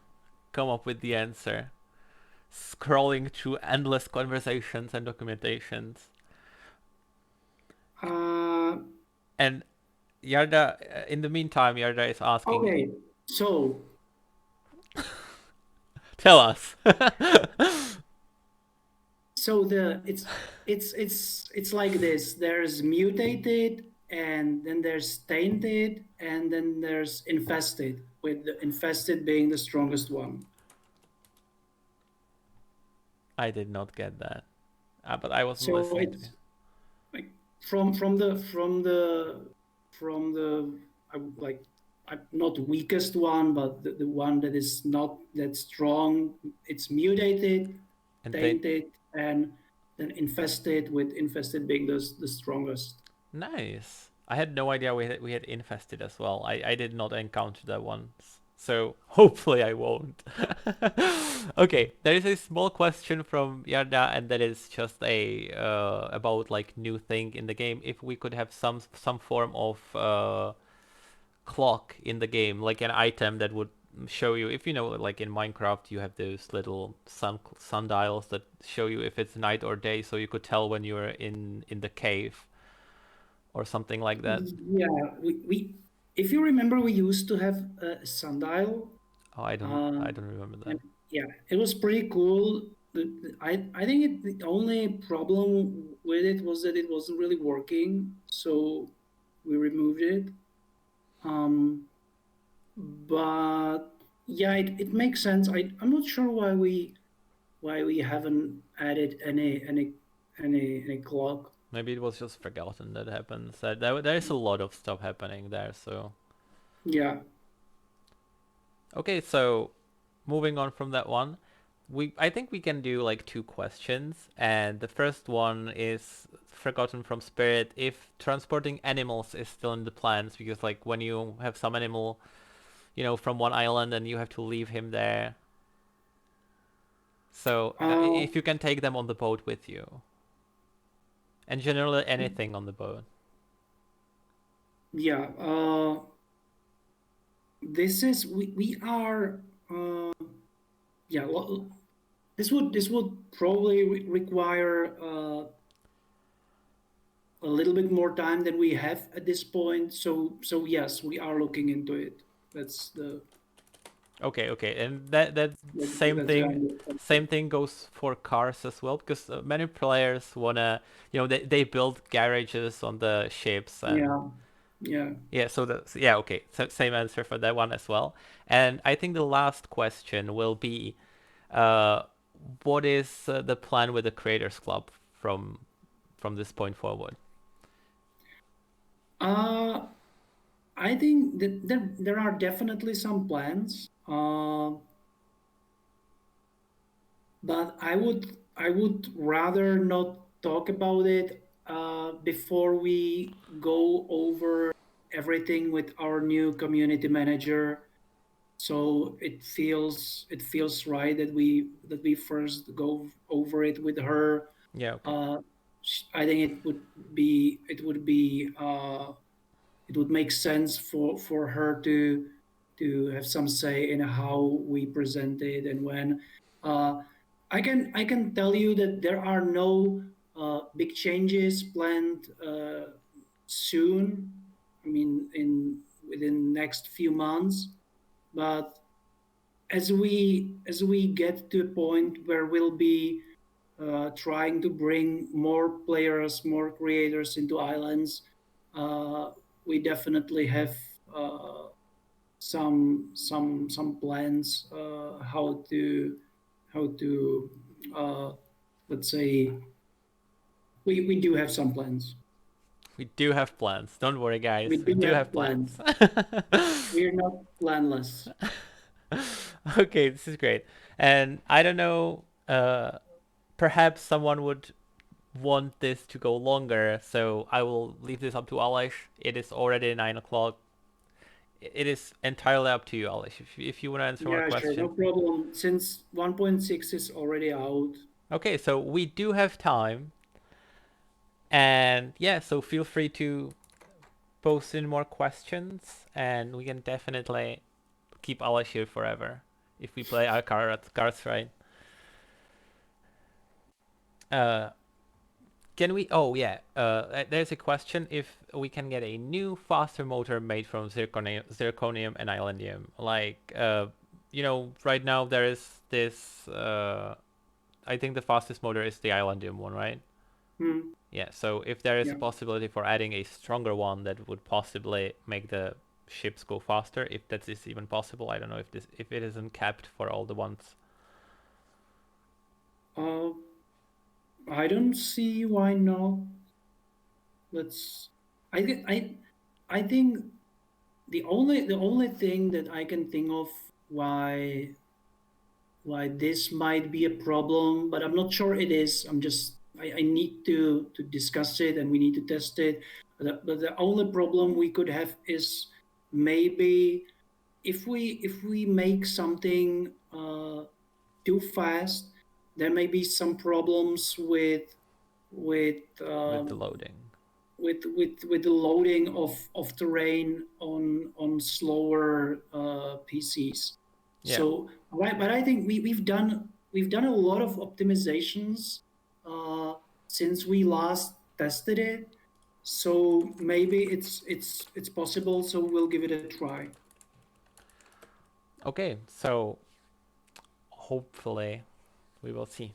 come up with the answer, scrolling through endless conversations and documentations. Uh, And in the meantime, Yarda is asking, okay, so tell us. the it's like this. There's mutated, and then there's tainted, and then there's infested, with the infested being the strongest one. I did not get that. But I wasn't So listening to you. it's like from the like not weakest one, but the one that is not that strong. It's mutated, And they tainted, and then infested, with infested being the strongest. nice. I had no idea we had infested as well. I did not encounter that once. So hopefully I won't. Okay, there is a small question from Yarda, and that is just a about like new thing in the game. If we could have some form of clock in the game, like an item that would show you, if you know, like in Minecraft, you have those little sundials that show you if it's night or day, so you could tell when you're in the cave or something like that. Yeah, we if you remember, we used to have a sundial. Oh, Uh, I don't remember that. and yeah, it was pretty cool. I think the only problem with it was that it wasn't really working, so we removed it. Um, but yeah, it makes sense. I'm not sure why we haven't added any clock. Maybe it was just forgotten that happens. There is a lot of stuff happening there, so Yeah. Okay, so moving on from that one, I think we can do like two questions, and the first one is forgotten from Spirit. If transporting animals is still in the plans, because like when you have some animal, from one island and you have to leave him there, so Uh, if you can take them on the boat with you, and generally anything on the boat. yeah. This is we are. Uh, yeah. This would probably require a little bit more time than we have at this point. So yes, we are looking into it. That's the Okay, okay, and that same that's the thing, answer. same thing goes for cars as well, because many players wanna, they build garages on the ships, and Yeah, yeah. yeah, so yeah, okay, so same answer for that one as well. And I think the last question will be, uh, what is the plan with the Creators Club from this point forward? Uh, I think that there are definitely some plans. But I would rather not talk about it before we go over everything with our new community manager. So it feels right that we first go over it with her. Yeah, okay. Uh, I think it would make sense for her to have some say in how we present it and when. Uh, I can tell you that there are no big changes planned soon. I mean, in within next few months, but as we get to a point where we'll be trying to bring more players, more creators into islands, uh, we definitely have uh, some plans how to uh, let's say we do have some plans. We do have plans. Don't worry, guys. We We do do have have plans. plans. We're not planless. Okay, this is great. And I don't know, perhaps someone would want this to go longer, so I will leave this up to Aleš. It is already 9 o'clock. It is entirely up to you, Aleš. If you want to answer more Yeah, sure, no questions. problem. Since 1.6 is already out. Okay, so we do have time. And yeah, so feel free to post in more questions, and we can definitely keep Aleš here forever if we play our cards right. Uh, Can we? Oh yeah. There's a question if we can get a new faster motor made from zirconium and islandium. Like, right now there is this. I think the fastest motor is the islandium one, right? Hmm. Yeah. So if there is Yeah. a possibility for adding a stronger one that would possibly make the ships go faster, if that is even possible, I don't know if it isn't capped for all the ones. Uh, I don't see why not. Let's. I think the only thing that I can think of why this might be a problem, but I'm not sure it is. I need to discuss it and we need to test it. But the only problem we could have is maybe if we make something too fast, there may be some problems with With the loading. with the loading of terrain on slower PCs. Yeah. So, right, but I think we've done a lot of optimizations uh, since we last tested it. So maybe it's possible. So we'll give it a try. Okay. So hopefully we will see.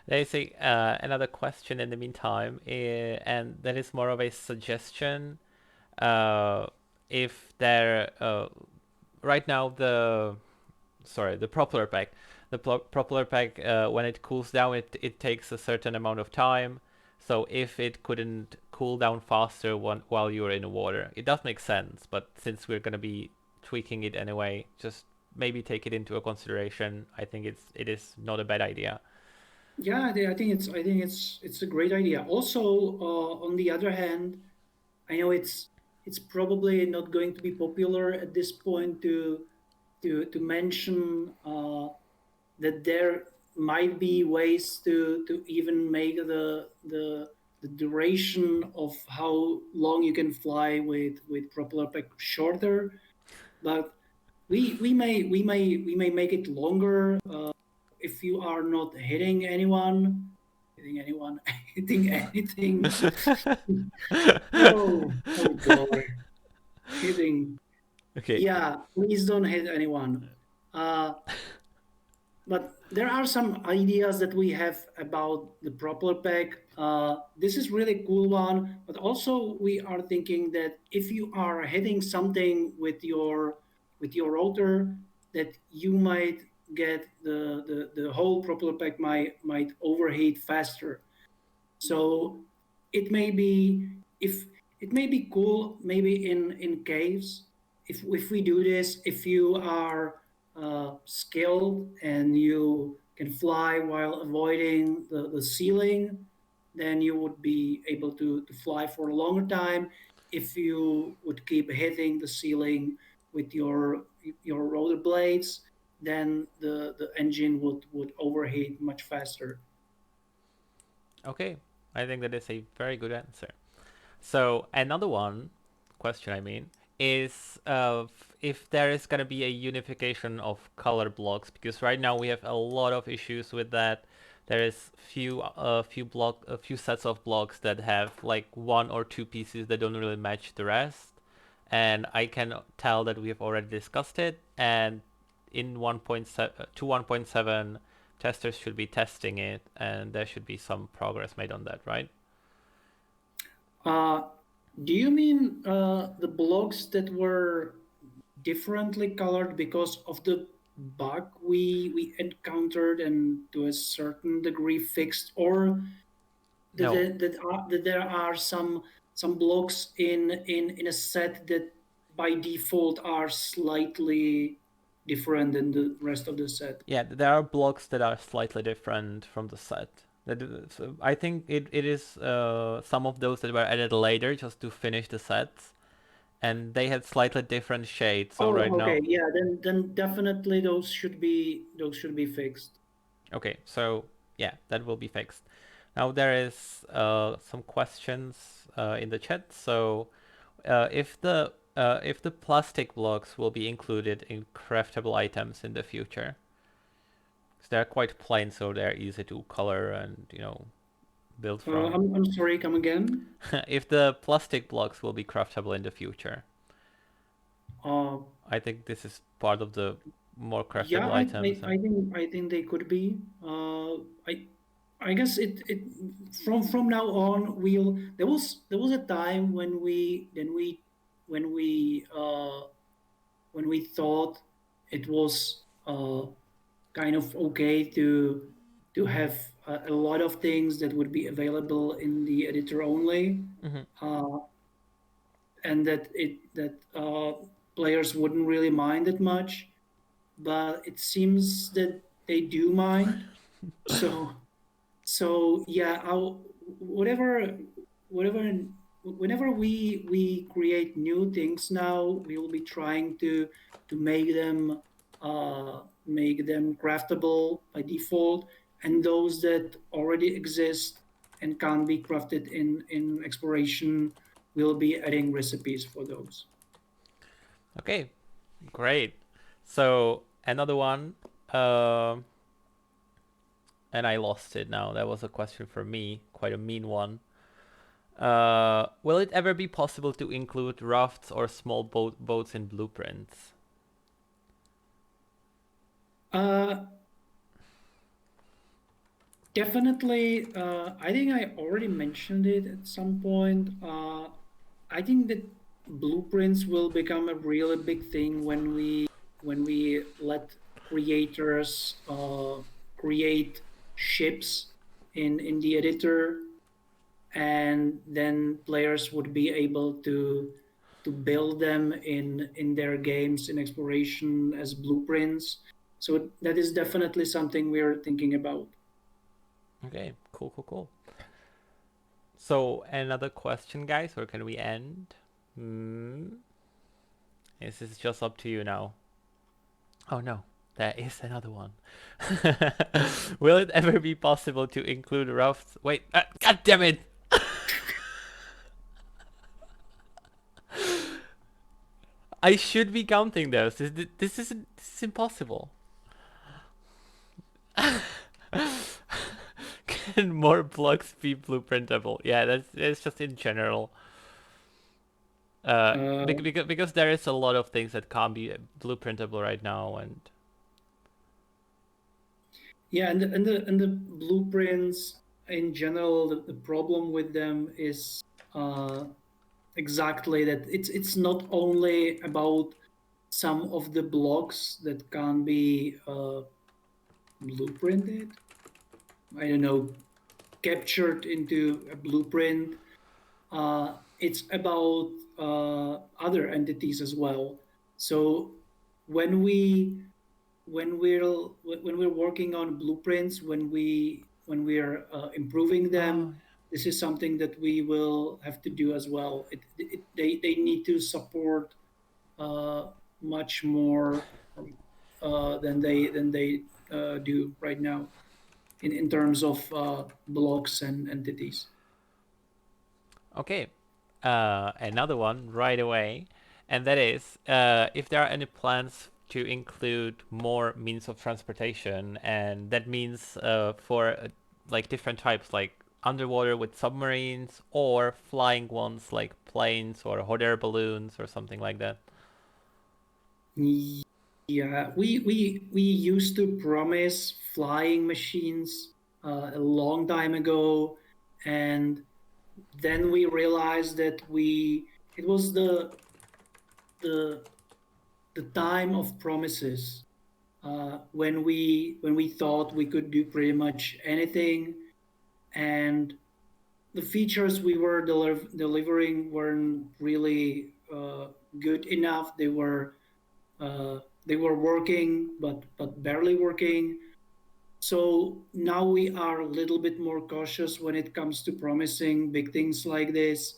There's another question in the meantime, and that is more of a suggestion. Uh, if there, right now the propeller pack, propeller pack, when it cools down, it takes a certain amount of time. So if it couldn't cool down faster while you're in the water, it does make sense. But since we're gonna be tweaking it anyway. Just maybe take it into a consideration. I think it is not a bad idea. Yeah, I think it's a great idea. Also, on the other hand, I know it's probably not going to be popular at this point to mention that there might be ways to even make the duration of how long you can fly with propeller pack shorter, but we may make it longer if you are not hitting anyone, hitting anything. Oh God, hitting. Okay. Yeah, please don't hit anyone. Uh, but there are some ideas that we have about the propeller pack. This is really cool one, but also we are thinking that if you are hitting something with your rotor, that you might get the whole propeller pack might overheat faster. So it may be if it may be cool maybe in caves if we do this, if you are skilled and you can fly while avoiding the ceiling, then you would be able to fly for a longer time. If you would keep hitting the ceiling with your rotor blades, then the engine would overheat much faster. Okay. I think that is a very good answer. So another one question, I mean, is if there is gonna be a unification of color blocks, because right now we have a lot of issues with that. There is a few sets of blocks that have like one or two pieces that don't really match the rest, and I can tell that we have already discussed it. And in 1.7 to 1.7, testers should be testing it, and there should be some progress made on that, right? Uh, do you mean the blocks that were differently colored because of the bug we encountered and to a certain degree fixed, or No. that there are some blocks in a set that by default are slightly different than the rest of the set? Yeah, there are blocks that are slightly different from the set. So I think it is some of those that were added later just to finish the sets, and they had slightly different shades. So right Oh, now, okay, yeah, then definitely those should be fixed. okay, so yeah, that will be fixed. Now there is some questions in the chat. So if the plastic blocks will be included in craftable items in the future, 'cause they're quite plain, so they're easy to color and build from. I'm sorry, come again. If the plastic blocks will be craftable in the future, Uh, I think this is part of the more yeah, craftable items. And I think they could be. I guess it from now on we'll there was a time when we when we thought it was kind of okay to have a lot of things that would be available in the editor only, mhm. uh, and that players wouldn't really mind it much, but it seems that they do mind. So yeah, whatever whatever whenever we create new things now, we will be trying to make them craftable by default, and those that already exist and can't be crafted in exploration, we'll be adding recipes for those. Okay, great. So another one, um, and I lost it now. That was a question for me, quite a mean one. Will it ever be possible to include rafts or small boats in blueprints? uh Definitely, I think I already mentioned it at some point. I think that blueprints will become a really big thing when we let creators create ships in the editor, and then players would be able build them in their games in exploration as blueprints. So that is definitely something we're thinking about. Okay, cool. So another question, guys, or can we end? This is just up to you now. Oh no, there is another one. Will it ever be possible to include Rafts? Wait, god damn it! I should be counting those. This is impossible. Can more blocks be blueprintable? Yeah, that's just in general. Uh, Because there is a lot of things that can't be blueprintable right now, and yeah, and the blueprints in general, the problem with them is uh, exactly that. It's not only about some of the blocks that can be blueprinted. I don't know, captured into a blueprint. It's about other entities as well. So when we when we're working on blueprints, when we're improving oh, them, this is something that we will have to do as well. They need to support uh, much more than they do right now in terms of blocks and entities. okay. Another one right away, and that is if there are any plans to include more means of transportation, and that means for like different types, like underwater with submarines, or flying ones like planes or hot air balloons or something like that. Yeah, we used to promise flying machines a long time ago, and then we realized that we it was the the time of promises when we thought we could do pretty much anything, and the features we were delivering weren't really good enough. They were working, but barely working. So now we are a little bit more cautious when it comes to promising big things like this.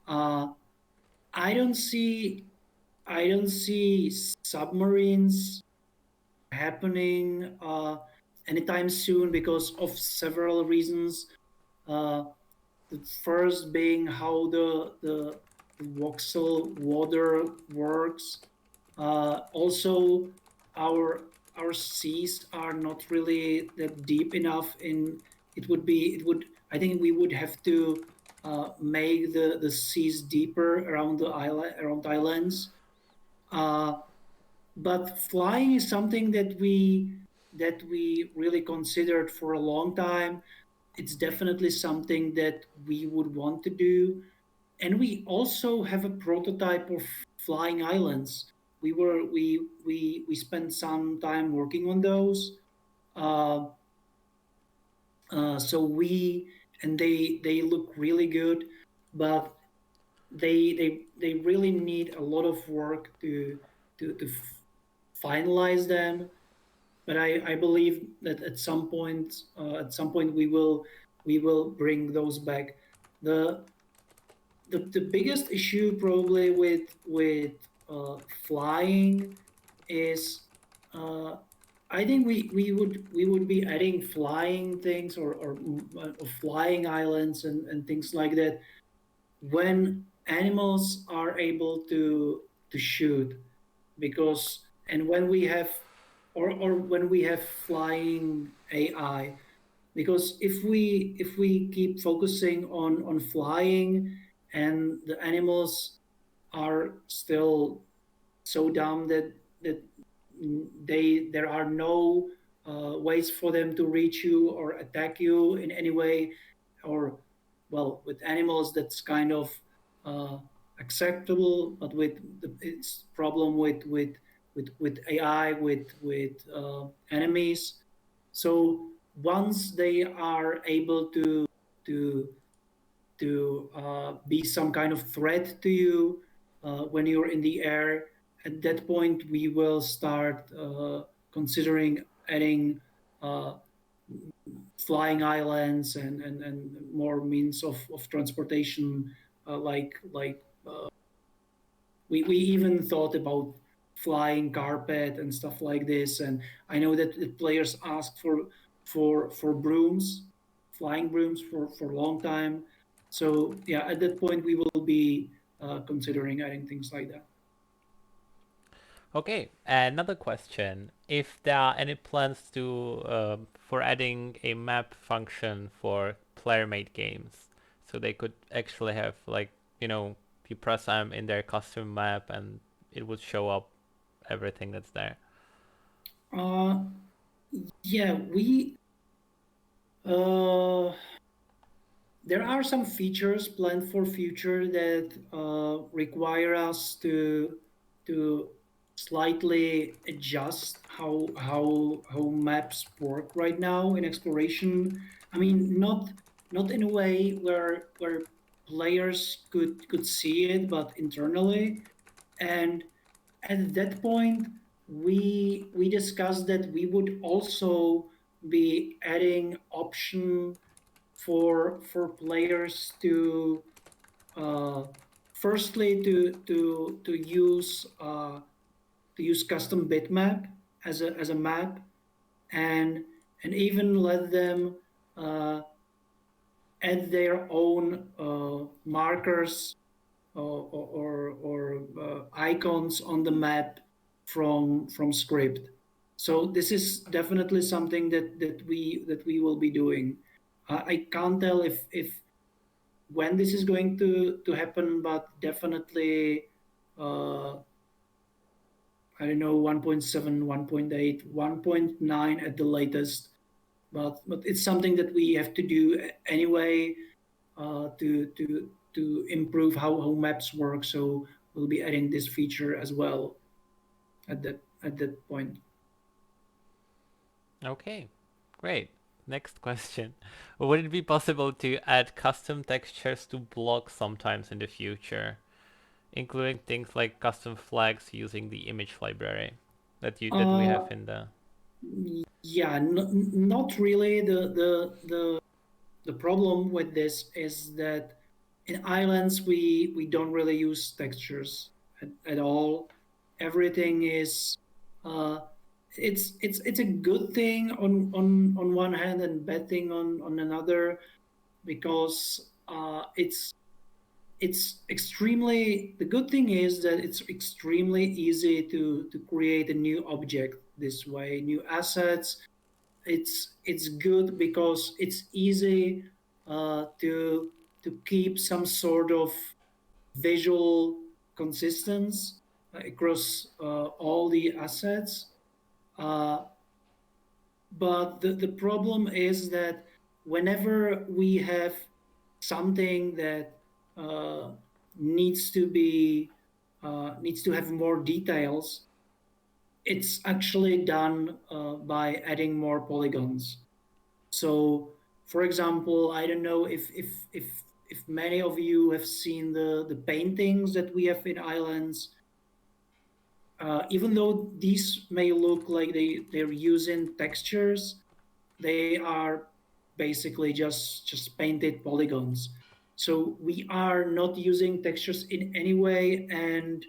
Uh, I don't see I don't see submarines happening anytime soon because of several reasons. Uh, the first being how the voxel water works. Also, our seas are not really that deep enough. It would I think we would have to make the seas deeper around the islands. Uh, but flying is something that we really considered for a long time. It's definitely something that we would want to do, and we also have a prototype of flying islands. We spent some time working on those. uh, so we and they look really good, but they really need a lot of work to finalize them. But I believe that at some point we will bring those back. The the, the biggest issue probably with flying is uh, I think we would be adding flying things or flying islands and things like that when animals are able to shoot, because and when we have or when we have flying AI, because if we keep focusing on flying and the animals are still so dumb that there are no ways for them to reach you or attack you in any way, or well, with animals that's kind of uh, acceptable, but with its problem with AI, with enemies. So once they are able to be some kind of threat to you, when you're in the air. At that point, we will start considering adding uh, flying islands and more means of transportation, we even thought about flying carpet and stuff like this. And I know that the players ask for brooms, flying brooms for a long time. So yeah, at that point we will be considering adding things like that. Okay, another question. If there are any plans to for adding a map function for player-made games, so they could actually have like, you press M in their custom map and it would show up everything that's there. Uh, yeah, we uh, there are some features planned for future that require us to slightly adjust how maps work right now in exploration. I mean, not in a way where players could see it, but internally. And at that point, we discussed that we would also be adding option for players to uh, firstly to use custom bitmap as a map, and even let them uh, add their own markers or icons on the map from script. So this is definitely something that we will be doing. I can't tell if when this is going to happen, but definitely uh, I don't know, 1.7, 1.8, 1.9 at the latest. But it's something that we have to do anyway to improve how maps work. So we'll be adding this feature as well at that point. Okay, great. Next question. Would it be possible to add custom textures to blocks sometimes in the future, including things like custom flags using the image library that we have Uh, in the. yeah, not really. The problem with this is that in islands we don't really use textures at all. Everything is uh, it's a good thing on one hand and bad thing on another, because it's extremely the good thing is that it's extremely easy to create a new object this way, new assets. It's good because it's easy to keep some sort of visual consistency across all the assets. Uh, but the problem is that whenever we have something that uh, needs to be needs to have more details, it's actually done by adding more polygons. So, for example, I don't know if many of you have seen the paintings that we have in islands. Even though these may look like they're using textures, they are basically just painted polygons. So we are not using textures in any way, and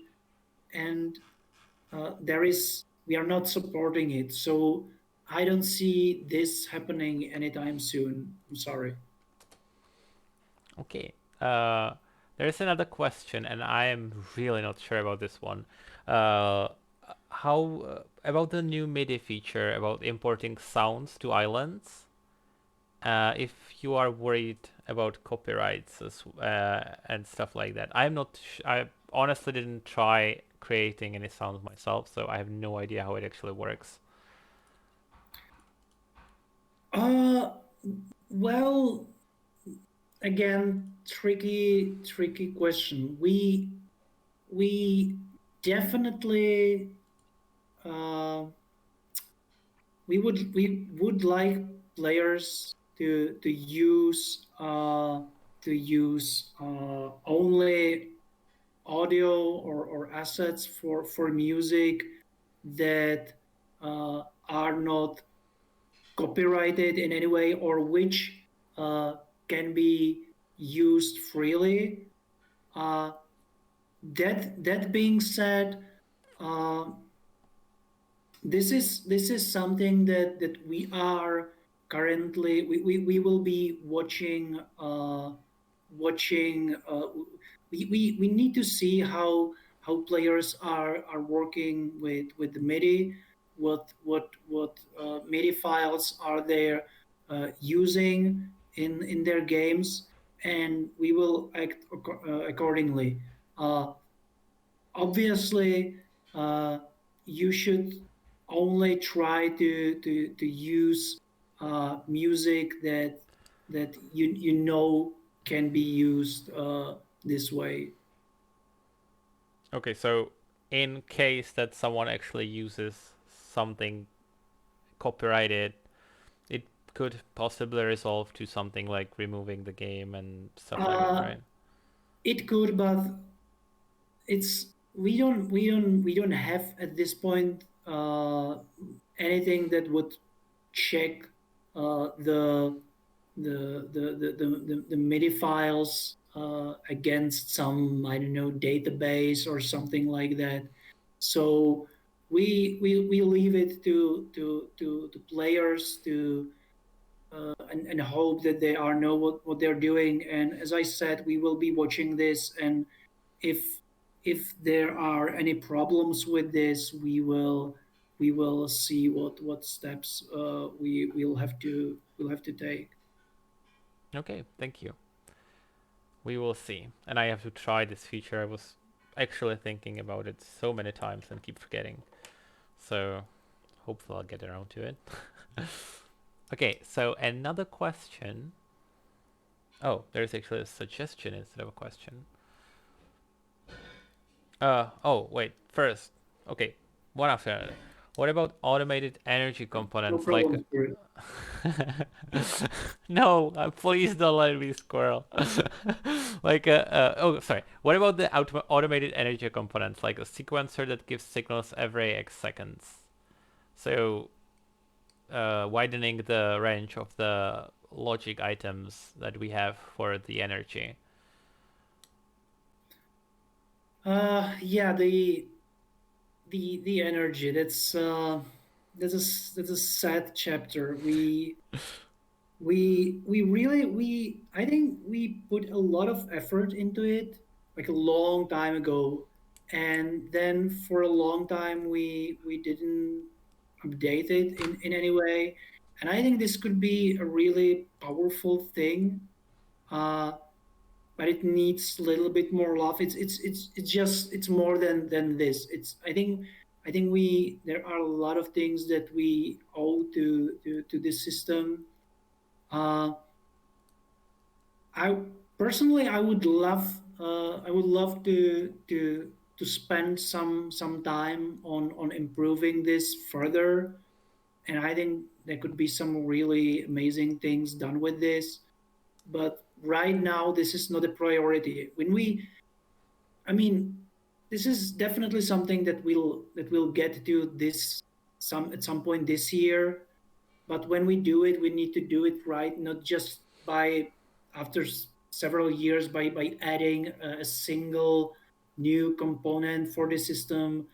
there is we are not supporting it. So I don't see this happening anytime soon. I'm sorry. Okay. There is another question, and I am really not sure about this one. How about the new MIDI feature about importing sounds to islands? If you are worried about copyrights and stuff like that, I'm not. I honestly didn't try creating any sounds myself, so I have no idea how it actually works. Uh, well, again, tricky question. We definitely uh, we would like players to use only audio or assets for music that are not copyrighted in any way, or which uh, can be used freely. Uh, that being said, uh, this is something that we are currently we will be watching. We need to see how players are working with the MIDI, what MIDI files are they using in their games, and we will act accordingly. Uh, Obviously, uh, you should only try to use music that you know can be used this way. Okay, so in case that someone actually uses something copyrighted, it could possibly resolve to something like removing the game and stuff like that, Uh, right? it could, but it's we don't have at this point anything that would check the MIDI files against some, I don't know, database or something like that. So we leave it to players to and hope that they are know what they're doing. And as I said, we will be watching this, and if if there are any problems with this, we will see what steps we'll have to take. Okay, thank you. We will see. And I have to try this feature. I was actually thinking about it so many times and keep forgetting. So hopefully I'll get around to it. Okay, so another question. Oh, there's actually a suggestion instead of a question. Oh, wait, first. Okay, one after another. What about automated energy No components like problem, Spirit. no, please don't let me squirrel. Oh, sorry. What about the automated energy components, like a sequencer that gives signals every X seconds? So, widening the range of the logic items that we have for the energy. Yeah, the energy. That's a sad chapter. We really I think we put a lot of effort into it like a long time ago, and then for a long time we didn't update it in any way. And I think this could be a really powerful thing, uh, but it needs a little bit more love. It's just it's more than this. It's I think we there are a lot of things that we owe to this system. uh, I personally I would love to spend some time on improving this further, and I think there could be some really amazing things done with this. But right now, this is not a priority. I mean, this is definitely something that we'll get to this some at some point this year. But when we do it, we need to do it right, not just by after several years by adding a single new component for the system.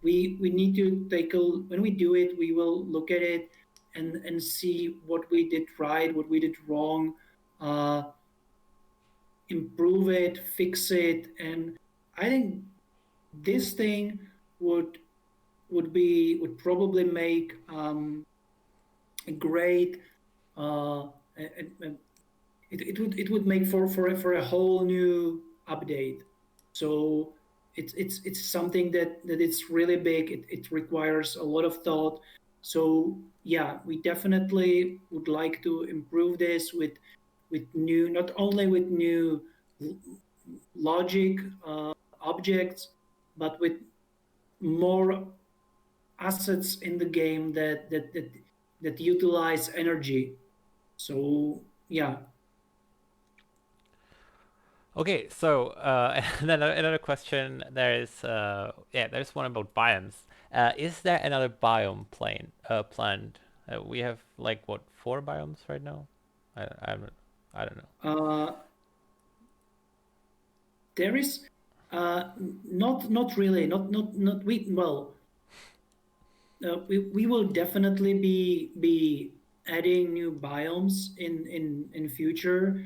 We need to take a when we do it, we will look at it and see what we did right, what we did wrong, uh, improve it, fix it. And I think this thing would would probably make a great uh, it would make for a whole new update. So it's something that it's really big. It requires a lot of thought. So yeah, we definitely would like to improve this with new, not only with new logic objects, but with more assets in the game that utilize energy. So yeah. Okay, so and then another question. There's one about biomes. Is there another biome planned? We have like what, 4 biomes right now? I'm I don't know. Uh, there is not really not we well we will definitely be adding new biomes in future.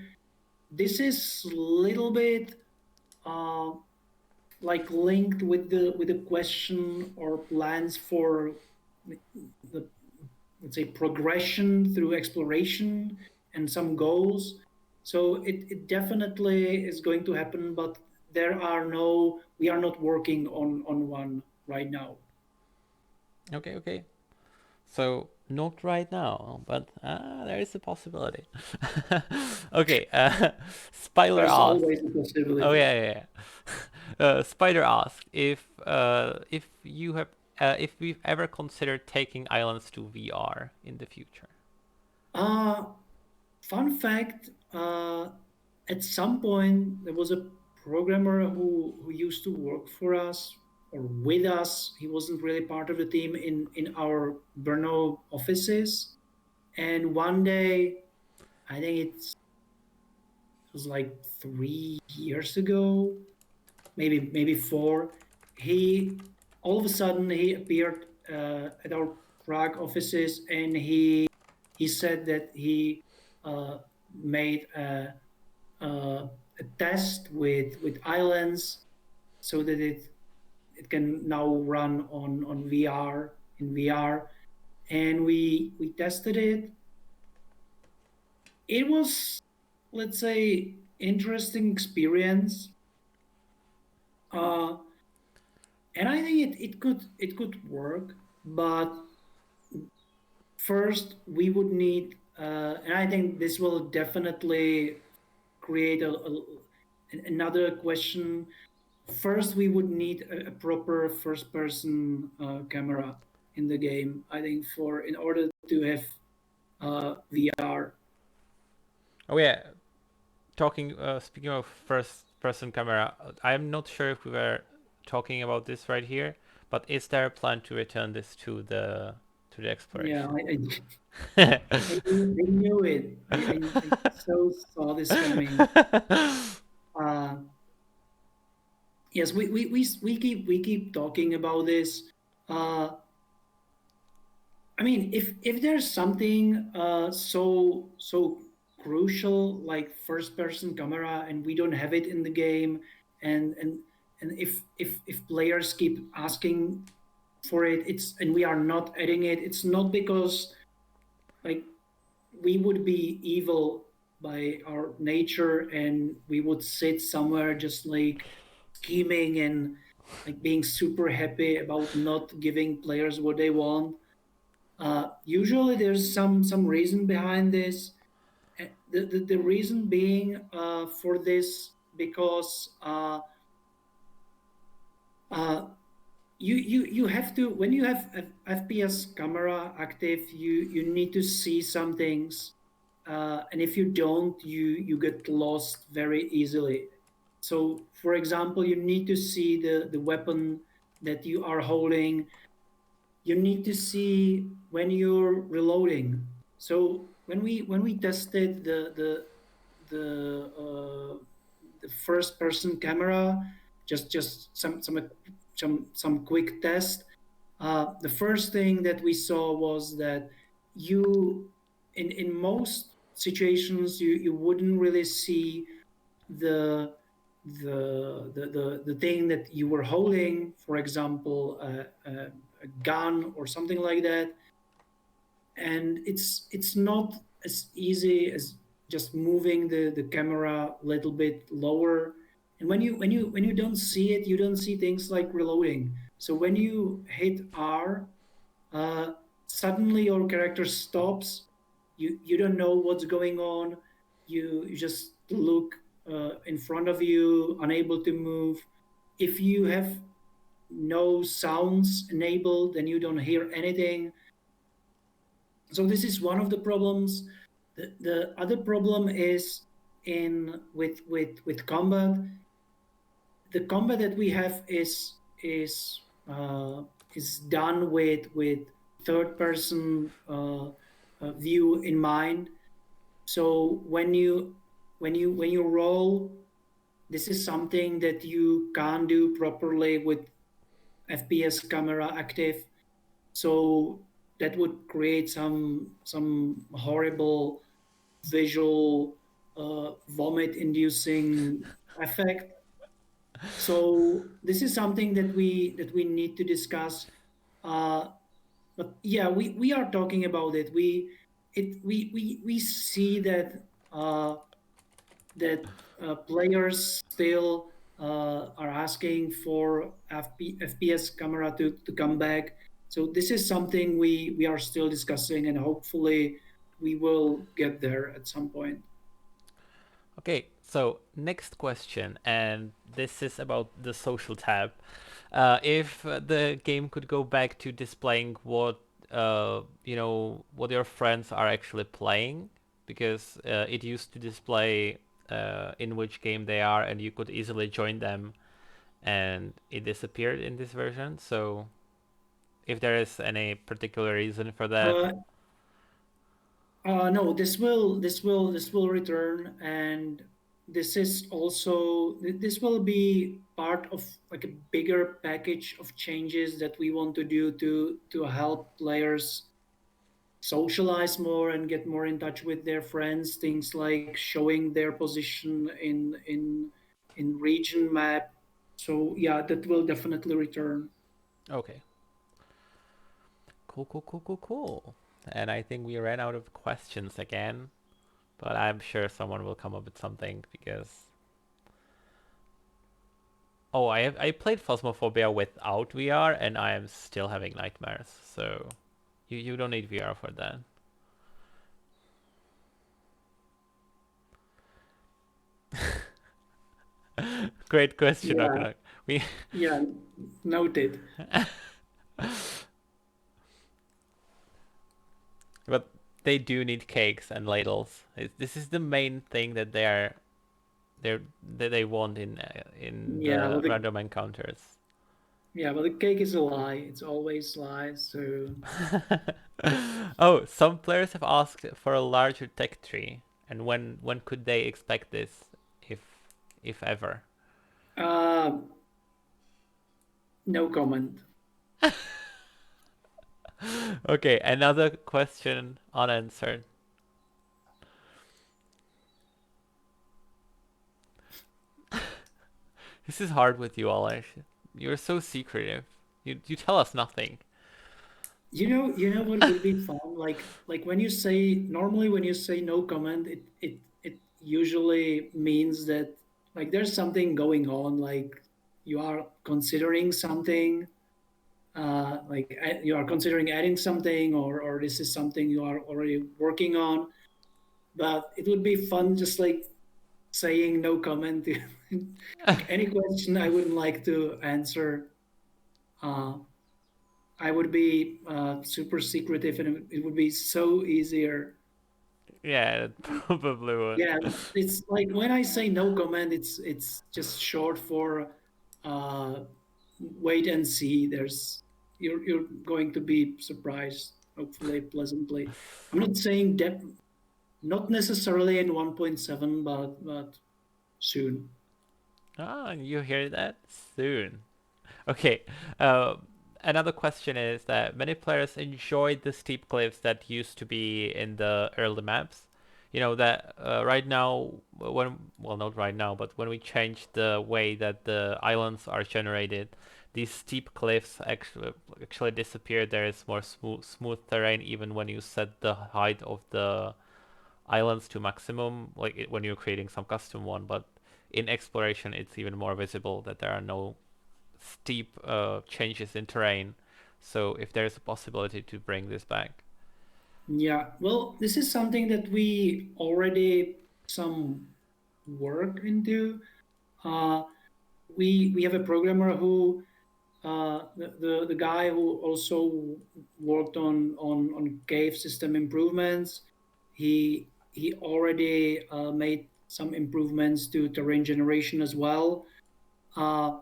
This is a little bit uh, like linked with the question or plans for the, let's say, progression through exploration and some goals. So it definitely is going to happen, but we are not working on one right now. Okay. So not right now, but there is a possibility. Okay. Spider There's asks. always a Oh possibility. yeah. Spider asked if we've ever considered taking islands to VR in the future. uh Fun fact, at some point there was a programmer who used to work for us or with us. He wasn't really part of the team in our Brno offices. And one day, I think it was like 3 years ago, maybe four, he all of a sudden he appeared at our Prague offices, and he said that he uh, made a test with islands so that it can now run on VR in VR, and we tested it. It was, let's say, interesting experience, uh, and I think it could work, but first we would need, and I think this will definitely create another question. First, we would need a proper first-person camera in the game. I think for in order to have VR. Oh yeah, speaking of first person camera, I'm not sure if we were talking about this right here, but is there a plan to return this to the Yeah, exploration? I knew it. I so saw this coming. Uh, yes, we keep talking about this. Uh, I mean, if there's something so crucial like first person camera and we don't have it in the game, and if players keep asking for it, it's and we are not adding it, it's not because like we would be evil by our nature and we would sit somewhere just like scheming and like being super happy about not giving players what they want. Usually, there's some reason behind this. The reason being for this because uh, you have to when you have FPS camera active, you need to see some things, and if you don't, you get lost very easily. So, for example, you need to see the weapon that you are holding. You need to see when you're reloading. So when we tested the first person camera, just some quick test. The first thing that we saw was that you in most situations you wouldn't really see the the thing that you were holding, for example, a gun or something like that, and it's not as easy as just moving the camera a little bit lower. And when you don't see it, you don't see things like reloading. So when you hit R, uh, suddenly your character stops. You don't know what's going on. You just look in front of you, unable to move. If you have no sounds enabled, then you don't hear anything. So this is one of the problems. The other problem is in with combat, the combat that we have is uh, is done with third person view in mind. So when you roll, this is something that you can't do properly with FPS camera active. So that would create some horrible visual vomit inducing effect. So this is something that we need to discuss. Uh, but yeah, we are talking about it. We see that that players still are asking for FPS camera to come back. So this is something we are still discussing, and hopefully we will get there at some point. Okay, so next question, and this is about the social tab. If the game could go back to displaying what what your friends are actually playing, because it used to display in which game they are, and you could easily join them, and it disappeared in this version. So, if there is any particular reason for that, Uh, no, this will return, and this is also this will be part of like a bigger package of changes that we want to do to help players socialize more and get more in touch with their friends. Things like showing their position in region map. So yeah, that will definitely return. okay, cool, cool, cool, cool, cool. And I think we ran out of questions again, but I'm sure someone will come up with something because oh, I played Phasmophobia without VR and I am still having nightmares. So you don't need VR for that. Great question, Yeah, Akanak. We yeah, noted. but they do need cakes and ladles. This is the main thing that they want in Yeah, the but random encounters. the cake is a lie. It's always lies. So Oh, some players have asked for a larger tech tree, and when could they expect this, if if ever? uh, no comment. Okay, another question unanswered. This is hard with you, Aleš. You're so secretive. You tell us nothing. You know what would be fun? Like when you say normally when you say no comment, it usually means that like there's something going on. Like you are considering something. You are considering adding something, or this is something you are already working on. But it would be fun just like saying no comment. Like any question I wouldn't like to answer. Uh, I would be super secretive, and it would be so easier. Yeah, it probably would. Yeah, it's like when I say no comment, it's just short for uh, wait and see. You're going to be surprised, hopefully pleasantly. I'm not saying that, not necessarily in 1.7, but soon. Ah, you hear that soon. Okay. Uh, Another question is that many players enjoyed the steep cliffs that used to be in the early maps. You know that right now, well, not right now, but when we change the way that the islands are generated, these steep cliffs actually disappear. There is more smooth terrain even when you set the height of the islands to maximum, like when you're creating some custom one. But in exploration, it's even more visible that there are no steep changes in terrain. So if there is a possibility to bring this back. Yeah, well, this is something that we already some work into. Uh, we have a programmer who the guy who also worked on cave system improvements. He already made some improvements to terrain generation as well. Uh,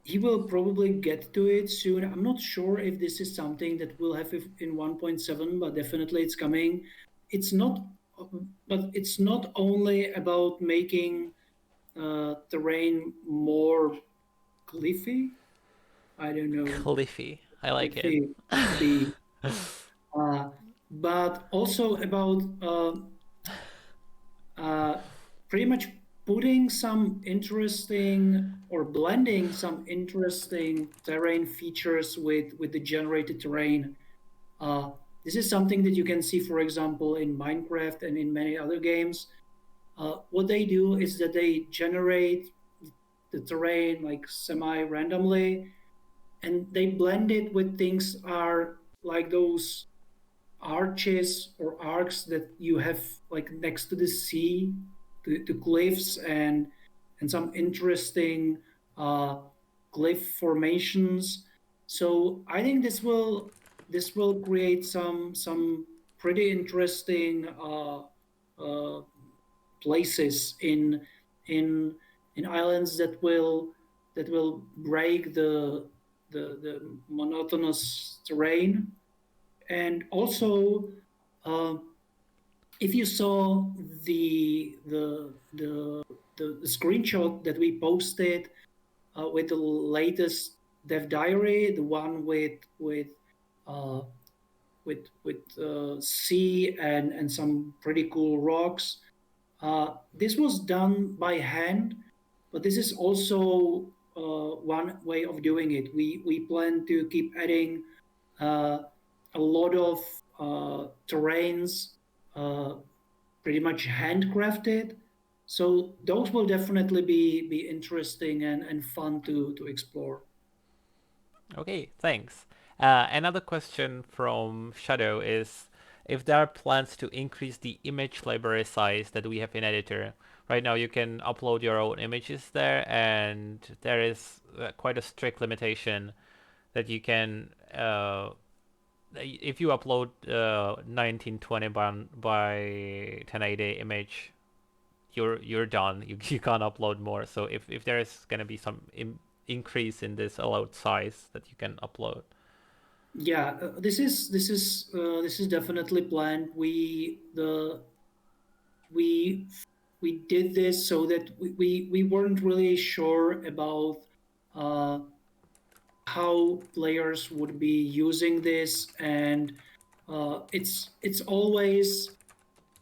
he will probably get to it soon. I'm not sure if this is something that we'll have in 1.7, but definitely it's coming. It's not, but it's not only about making terrain more cliffy. I don't know, Cliffy. I like it. cliffy could be, uh, but also about uh, pretty much putting some interesting or blending some interesting terrain features with the generated terrain. Uh, this is something that you can see, for example, in Minecraft and in many other games. What they do is that they generate the terrain like semi randomly, and they blend it with things are like those arches or arcs that you have like next to the sea, to cliffs, and some interesting uh, cliff formations. So I think this will create some pretty interesting uh, places in in islands that will break the monotonous terrain. And also, uh, if you saw the screenshot that we posted with the latest dev diary, the one uh, with sea and some pretty cool rocks, this was done by hand, but this is also one way of doing it. We plan to keep adding uh, a lot of terrains, uh, pretty much handcrafted. So those will definitely be interesting and fun to explore. Okay, thanks. Another question from Shadow is if there are plans to increase the image library size that we have in Editor. Right now, you can upload your own images there, and there is quite a strict limitation that you can, if you upload 1920 by 1080 image, you're done. You can't upload more. So if there is gonna be some increase in this allowed size that you can upload. Yeah, this is definitely planned. We we did this so that we weren't really sure about uh, how players would be using this, and it's always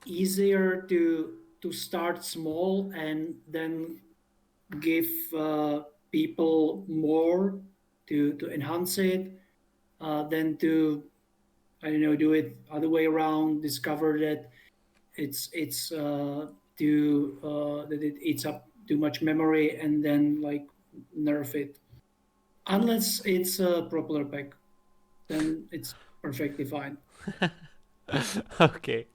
easier to start small and then give people more to enhance it, than to, I don't know, do it other way around. Discover that it's that it eats up too much memory and then like nerf it. Unless it's a propeller pack, then it's perfectly fine. Okay.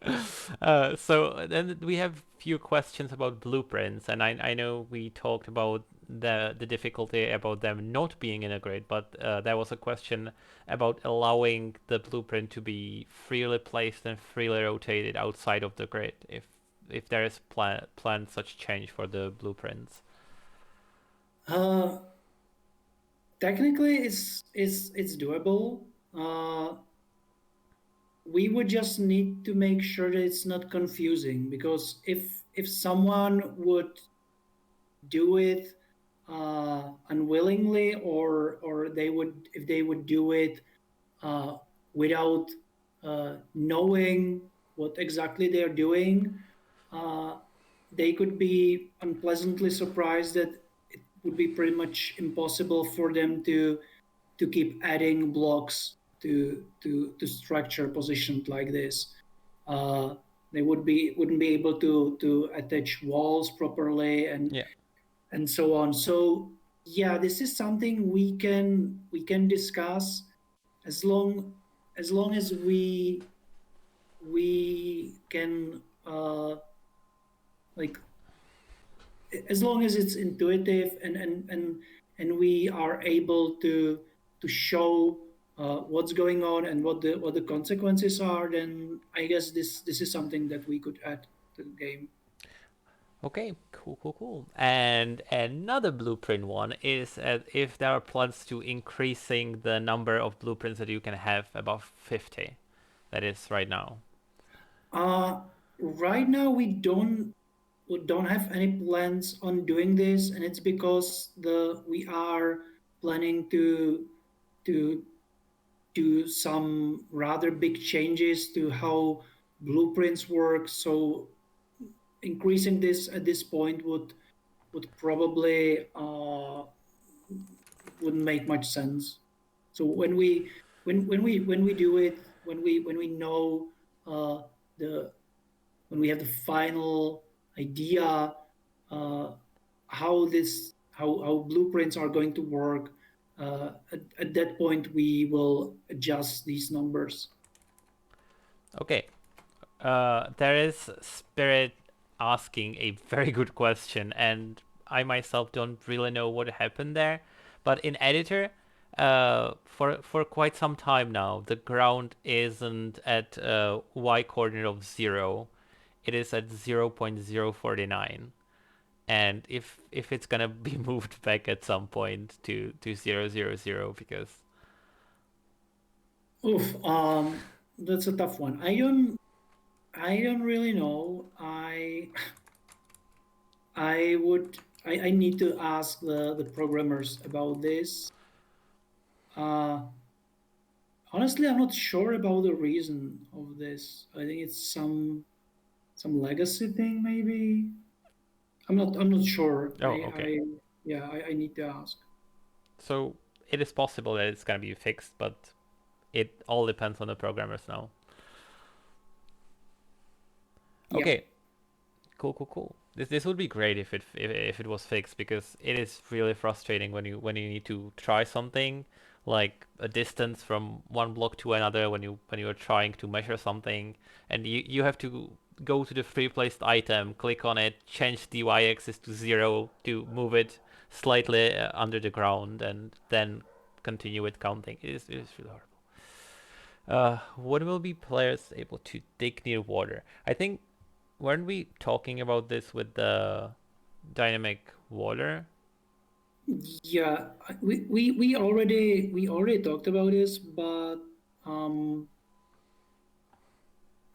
So then we have few questions about blueprints, and I know we talked about the difficulty about them not being in a grid, but there was a question about allowing the blueprint to be freely placed and freely rotated outside of the grid. If there is planned such change for the blueprints. Uh, Technically, it's doable. We would just need to make sure that it's not confusing, because if someone would do it unwillingly, or they would if they would do it uh, without knowing what exactly they're doing, uh, they could be unpleasantly surprised that it would be pretty much impossible for them to keep adding blocks to structure positioned like this. Uh, they wouldn't be able to attach walls properly Yeah. and so on. So yeah, this is something we can discuss, as long as we can like as long as it's intuitive, and we are able to show what's going on and what the consequences are, then I guess this is something that we could add to the game. Okay, cool, cool, cool. And another blueprint one is if there are plans to increasing the number of blueprints that you can have above 50. That is right now. Uh, right now we don't have any plans on doing this, and it's because the we are planning to do some rather big changes to how blueprints work. So increasing this at this point would probably wouldn't make much sense. So when we do it, when we know uh, the when we have the final idea uh, how blueprints are going to work, at that point we will adjust these numbers. Okay, there is Spirit asking a very good question, and I myself don't really know what happened there. But in editor, for quite some time now, the ground isn't at y coordinate of 0. It is at 0.049. And if it's gonna be moved back at some point to 000, because Oof, that's a tough one. I don't really know. I need to ask the programmers about this. Uh, Honestly, I'm not sure about the reason of this. I think it's some legacy thing, maybe. I'm not sure. oh, okay. I need to ask. So it is possible that it's gonna be fixed, but it all depends on the programmers now. Yeah. Okay, cool, cool, cool. This would be great if it was fixed, because it is really frustrating when you need to try something like a distance from one block to another when you are trying to measure something, and you have to go to the free placed item, click on it, change the y-axis to 0 to move it slightly under the ground, and then continue with counting. It is really hard. When will be players able to dig near water? I think weren't we talking about this with the dynamic water? Yeah, we already talked about this, but um,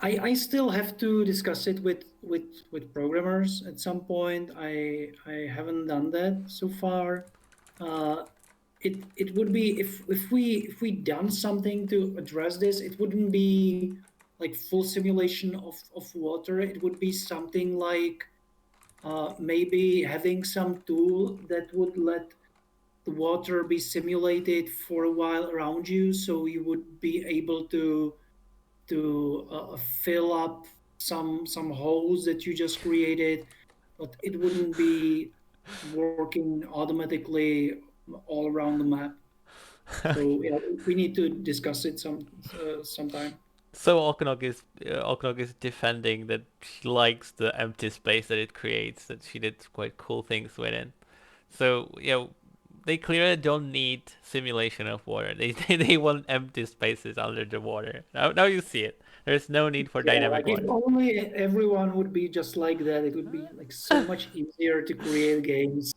I still have to discuss it with programmers at some point. I haven't done that so far. Uh, it would be if we done something to address this, it wouldn't be like full simulation of water. It would be something like maybe having some tool that would let the water be simulated for a while around you, so you would be able to fill up some holes that you just created, but it wouldn't be working automatically all around the map. So yeah, we need to discuss it sometime. So Oknog is defending that she likes the empty space that it creates, that she did quite cool things with it. So they clearly don't need simulation of water. They want empty spaces under the water. Now you see it. There's no need for Yeah, dynamic like if water. only everyone would be just like that, it would be like so much easier to create games.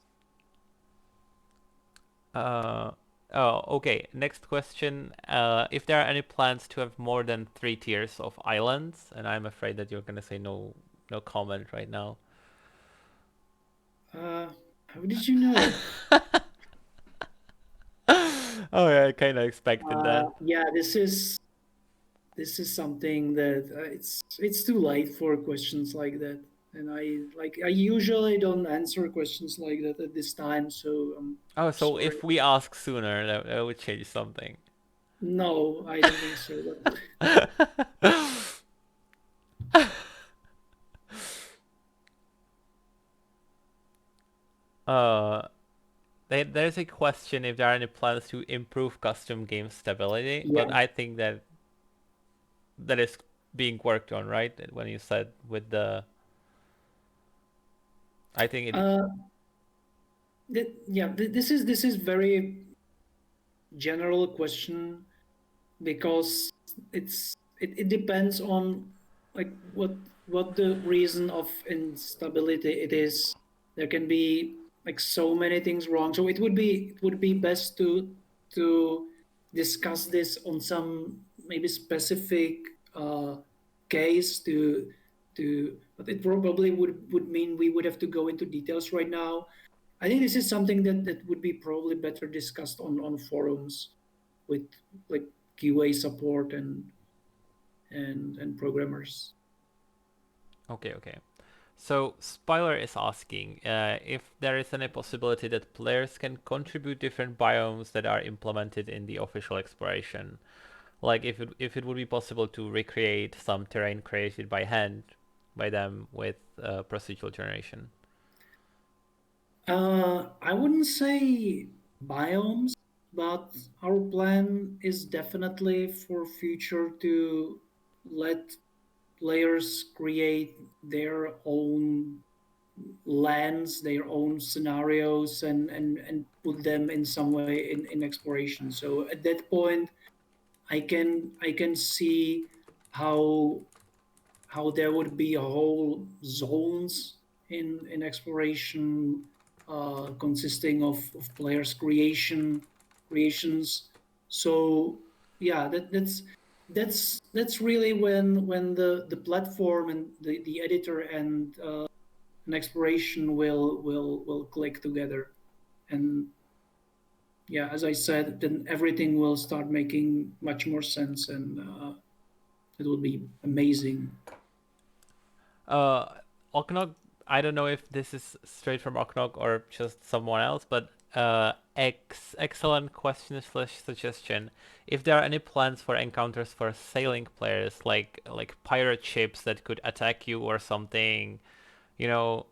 Uh, oh, okay. Next question. If there are any plans to have more than 3 tiers of islands, and I'm afraid that you're gonna say no, no comment right now. How did you know? Oh yeah, I kind of expected that. Yeah, this is something that it's too late for questions like that, and I usually don't answer questions like that at this time. So I'm Oh, so sorry. if we ask sooner, that would change something. No, I don't think so. But uh, there's a question if there are any plans to improve custom game stability, but yeah, I think that is being worked on, right? When you said with the, I think it. uh, this is very general question because it depends on like what the reason of instability it is. There can be like so many things wrong. So it would be best to discuss this on some maybe specific uh, case to. But it probably would mean we would have to go into details right now. I think this is something that would be probably better discussed on forums with like QA support and programmers. Okay, okay. So Spyler is asking if there is any possibility that players can contribute different biomes that are implemented in the official exploration. Like if it would be possible to recreate some terrain created by hand by them with procedural generation. I wouldn't say biomes, but our plan is definitely for future to let players create their own lands, their own scenarios, and put them in some way in exploration. So at that point, I can see how how there would be a whole zones in exploration consisting of players creations. So yeah, that's really when the platform and the editor and an exploration will click together. And yeah, as I said, then everything will start making much more sense, and it will be amazing. Uh, Oknog, I don't know if this is straight from Oknog or just someone else, but excellent question slash suggestion. If there are any plans for encounters for sailing players, like pirate ships that could attack you or something, you know,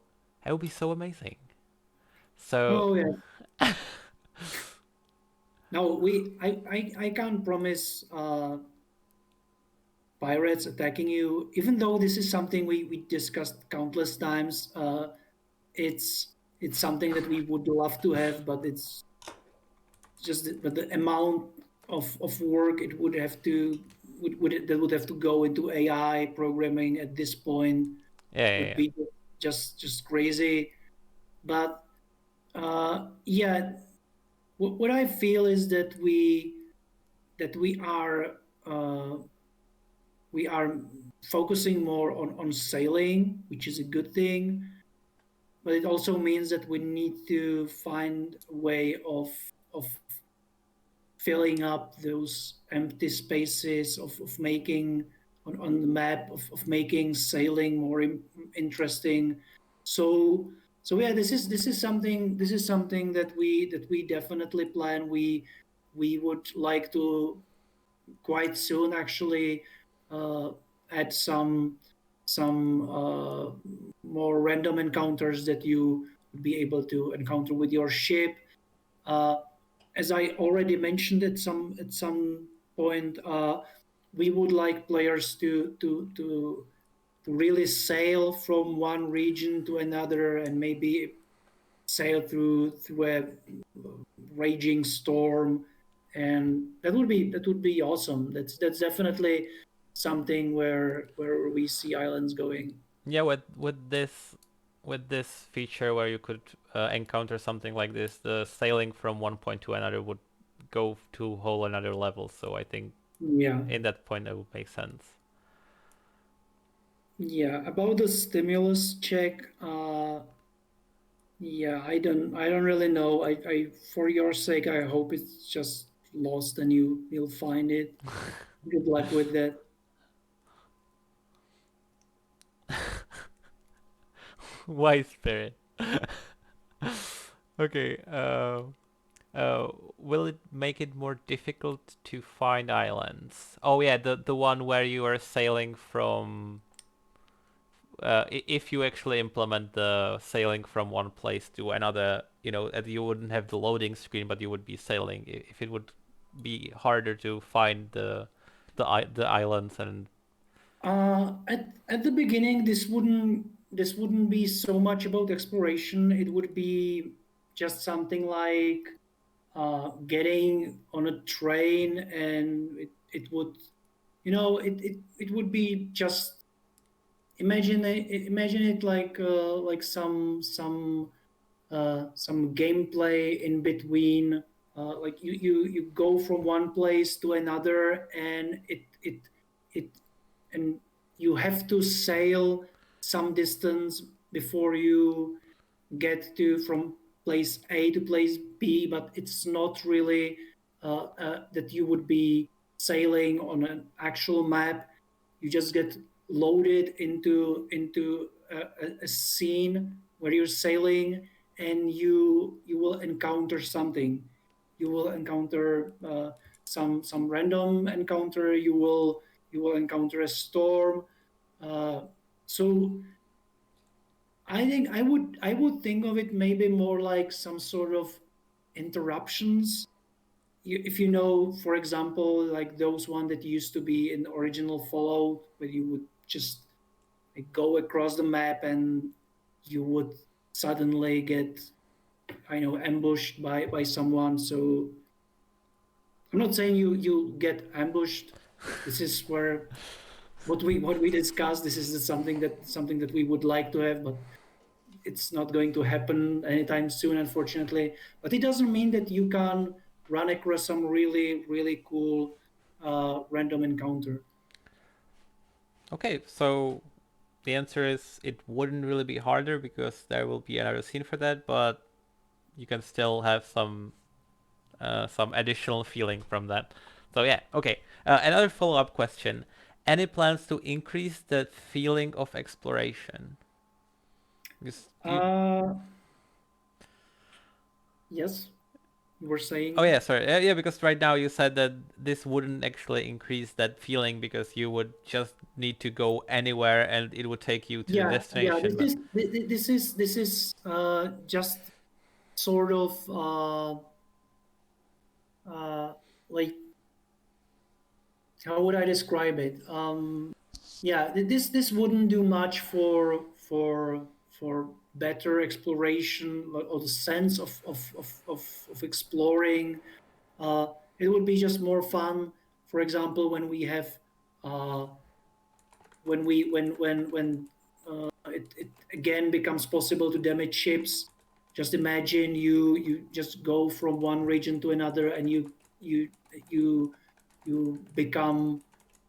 that would be so amazing. So, Oh yeah. Now I can't promise pirates attacking you, even though this is something we discussed countless times. It's it's something that we would love to have, but it's just but the amount of work it would have to that would have to go into AI programming at this point yeah, yeah, would yeah. be just crazy. But yeah, what I feel is that we uh, are focusing more on sailing, which is a good thing. But it also means that we need to find a way of filling up those empty spaces of making on the map of making sailing more interesting. So so yeah, this is something that we definitely plan. We would like to quite soon actually uh, add some more random encounters that you would be able to encounter with your ship. Uh, as I already mentioned at some point, we would like players to really sail from one region to another and maybe sail through a raging storm, and that would be awesome. That's definitely something where we see islands going. Yeah, with this feature where you could encounter something like this, the sailing from one point to another would go to whole another level. So I think Yeah, in that point that would make sense. yeah. About the stimulus check, yeah, I don't really know. I for your sake, I hope it's just lost and you'll find it. Good luck with that. Wise spirit. Okay. Will it make it more difficult to find islands? Oh yeah, the one where you are sailing from. If you actually implement the sailing from one place to another, you wouldn't have the loading screen, but you would be sailing. If it would be harder to find the islands and At the beginning, this wouldn't be so much about exploration. It would be just something like getting on a train, and it would it would be just imagine it like some gameplay in between. Like you go from one place to another, and it and you have to sail some distance before you get to from place A to place B, but it's not really that you would be sailing on an actual map. You just get loaded into a scene where you're sailing, and you will encounter something. You will encounter some random encounter. You will encounter a storm. Uh, so I think I would think of it maybe more like some sort of interruptions. If you know, for example, like those one that used to be in original Fallout, where you would just like, go across the map and you would suddenly get, I know, ambushed by someone. So I'm not saying you get ambushed. This is where what we discussed. This is something that we would like to have, but it's not going to happen anytime soon, unfortunately. But it doesn't mean that you can run across some really, really cool random encounter. Okay, so the answer is it wouldn't really be harder because there will be another scene for that, but you can still have some additional feeling from that. So yeah, okay. Another follow-up question: any plans to increase the feeling of exploration? Because you, Uh, yes, you were oh saying. yeah, sorry, yeah, because right now you said that this wouldn't actually increase that feeling because you would just need to go anywhere and it would take you to the Yeah. destination. But This is just sort of uh, like, how would I describe it? Yeah, this wouldn't do much for better exploration, or the sense of exploring. Uh, it would be just more fun. For example, when we have uh, when we when it again becomes possible to damage ships. Just imagine you just go from one region to another, and you you you become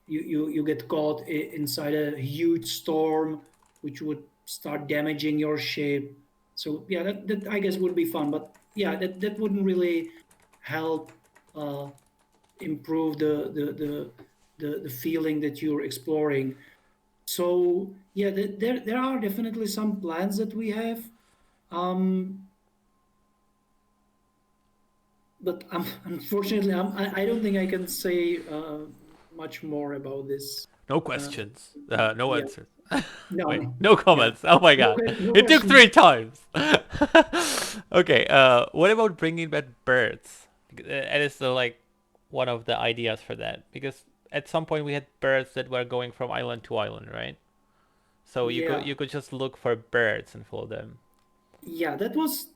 you get caught inside a huge storm, which would start damaging your ship. So yeah, that I guess would be fun, but yeah, that wouldn't really help uh, improve the feeling that you're exploring. So yeah, there are definitely some plans that we have, um, but unfortunately, I don't think I can say much more about this. no Uh, questions, no yeah, answers. no, Wait, no, no yeah, comments. Oh my god, no it took questions. 3 times. Okay, what about bringing back birds? That is like one of the ideas for that because at some point we had birds that were going from island to island, right? So Yeah, you could just look for birds and follow them. yeah, that was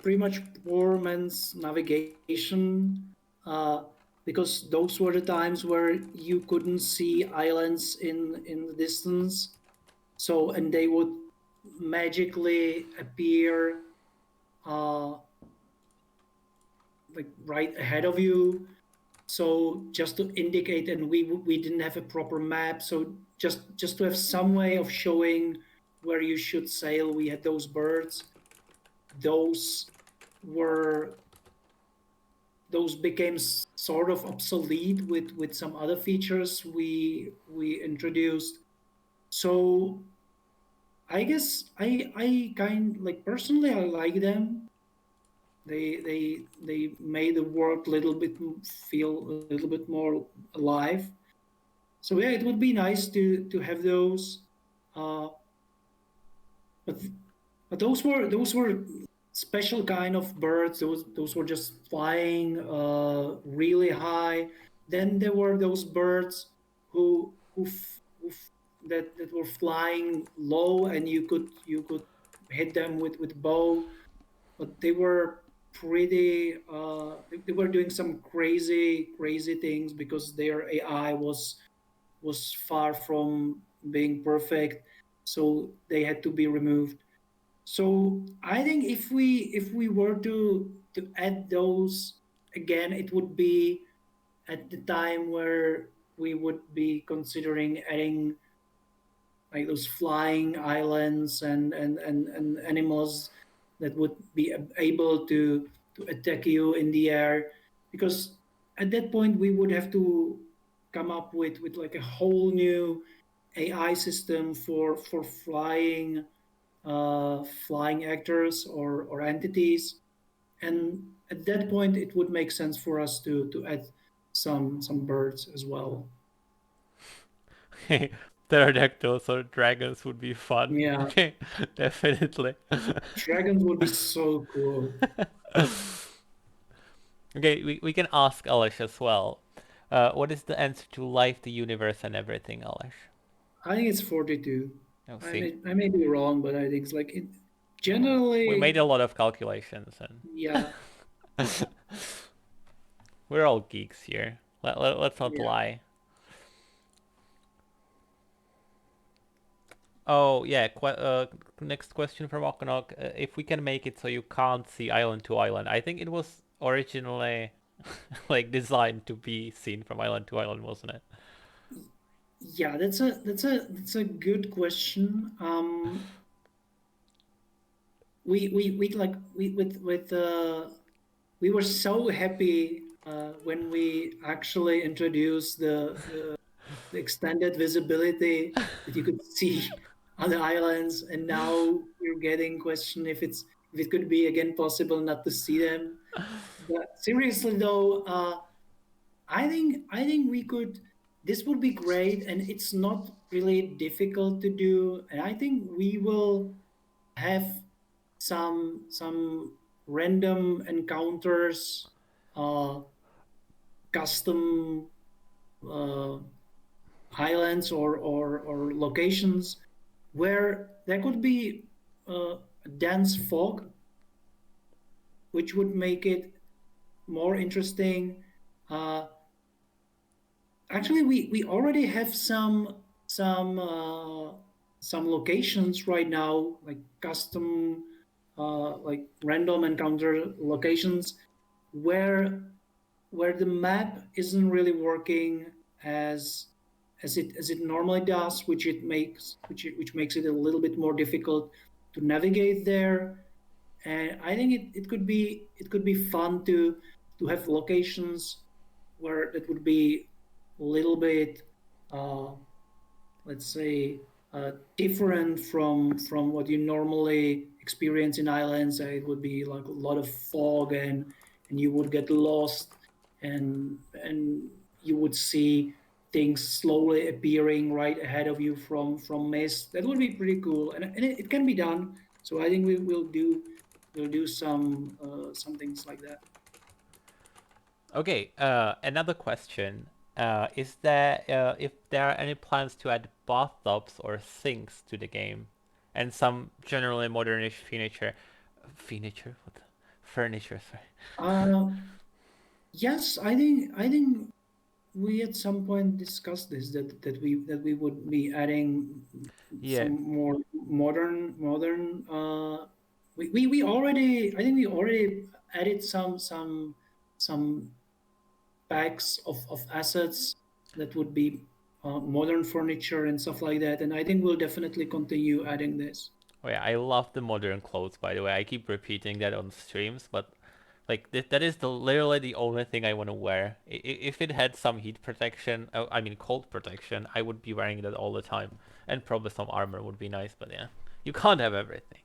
pretty much poor man's navigation, uh, because those were the times where you couldn't see islands in the distance. So, and they would magically appear uh, like right ahead of you. So just to indicate, and we didn't have a proper map. So just to have some way of showing where you should sail, we had those birds. Those were those became sort of obsolete with some other features we introduced. So I guess I kind like personally I like them. They made the world a little bit feel a little bit more alive. So yeah, it would be nice to have those. Uh, but but those were special kind of birds. Those were just flying really high. Then there were those birds that were flying low, and you could hit them with bow, but they were pretty they were doing some crazy things because their AI was far from being perfect, so they had to be removed. So I think if we were to add those again, it would be at the time where we would be considering adding like those flying islands and animals that would be able to attack you in the air, because at that point we would have to come up with like a whole new AI system for flying actors or entities, and at that point it would make sense for us to add some birds as well. Okay, pterodactyls or dragons would be fun. Yeah, Okay, definitely. dragons would be so cool. Okay, we can ask Aleš as well. What is the answer to life, the universe, and everything, Aleš? I think it's 42. Oh, I see, may be wrong, but I think it's like it we made generally. a lot of calculations, and Yeah, we're all geeks here. Let's not yeah. lie. Oh yeah, next question from Okanok. If we can make it so you can't see island to island, I think it was originally like designed to be seen from island to island, wasn't it? Yeah, that's a good question. We like we with we were so happy when we actually introduced the extended visibility that you could see other islands, and now you're getting question if it could be again possible not to see them. But seriously though, I think we could. This would be great, and it's not really difficult to do. And I think we will have some random encounters, uh, custom uh, islands or locations where there could be a dense fog, which would make it more interesting. Uh, Actually, we already have some some locations right now, like custom, like random encounter locations, where where the map isn't really working as as it normally does, which makes it a little bit more difficult to navigate there. And I think it could be fun to have locations where it would be a little bit, uh, let's say, different from what you normally experience in islands. It would be like a lot of fog, and you would get lost, and you would see things slowly appearing right ahead of you from mist. That would be pretty cool, and it can be done. So I think we will do some things like that. Okay, another question. Is there if there are any plans to add bathtubs or sinks to the game, and some generally modernish furniture, what the? Furniture, sorry. Uh, yes, I think we at some point discussed this, that we would be adding Yeah. some more modern. We already, I think we already added some packs of assets that would be modern furniture and stuff like that, and I think we'll definitely continue adding this. Oh yeah, I love the modern clothes. By the way, I keep repeating that on streams, but like that is the literally the only thing I want to wear. If it had some heat protection, I mean cold protection, I would be wearing that all the time, and probably some armor would be nice. But yeah, you can't have everything.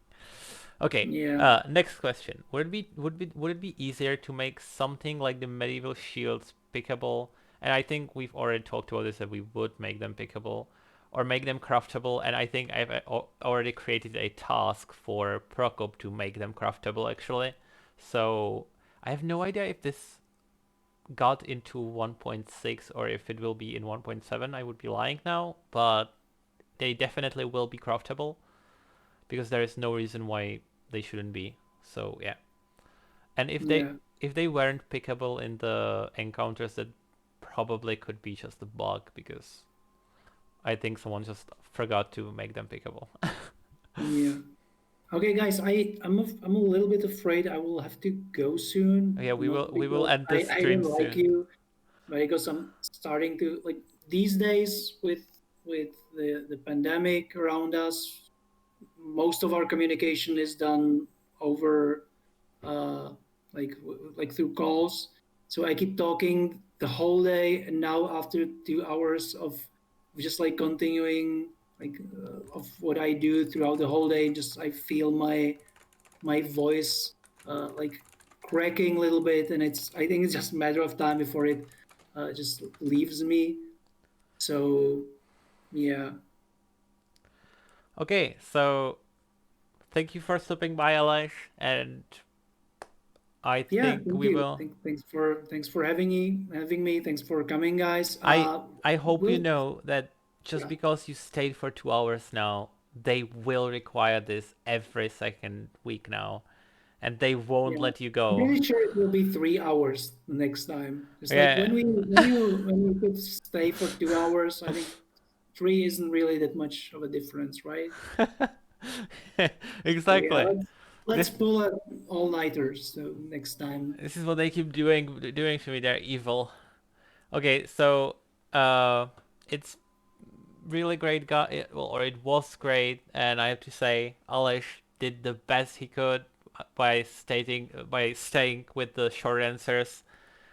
Okay. Yeah, Next question. Would it be easier to make something like the medieval shields pickable? And I think we've already talked about this, that we would make them pickable or make them craftable. And I think I've already created a task for Prokop to make them craftable actually. So I have no idea if this got into 1.6 or if it will be in 1.7. I would be lying now, but they definitely will be craftable because there is no reason why they shouldn't be. So yeah, and yeah. if they weren't pickable in the encounters, that probably could be just a bug because I think someone just forgot to make them pickable. Yeah. Okay, guys, I'm a little bit afraid I will have to go soon. Yeah, we Not will because end this I stream don't like soon. you, but because I'm starting to like these days with the pandemic around us, most of our communication is done over uh, like through calls. So I keep talking the whole day, and now after 2 hours of just like continuing of what I do throughout the whole day, just I feel my voice like cracking a little bit, and I think it's just a matter of time before it just leaves me. So yeah, Okay, so thank you for stopping by, Aleš, and I yeah. think Thank we you. will. Thanks for having me. Thanks for coming, guys. I I hope you We'll know that just yeah. because you stayed for 2 hours now, they will require this every second week now, and they won't Yeah, let you I'm go. pretty sure it will be 3 hours the next time. Just like Yeah. when you could stay for 2 hours, I think three isn't really that much of a difference, right? So yeah, Exactly. let's This pull it all nighters. So next time, this is what they keep doing to me. They're evil. Okay, so uh, it's really great guy. Well, or it was great, and I have to say, Aleš did the best he could by staying with the short answers.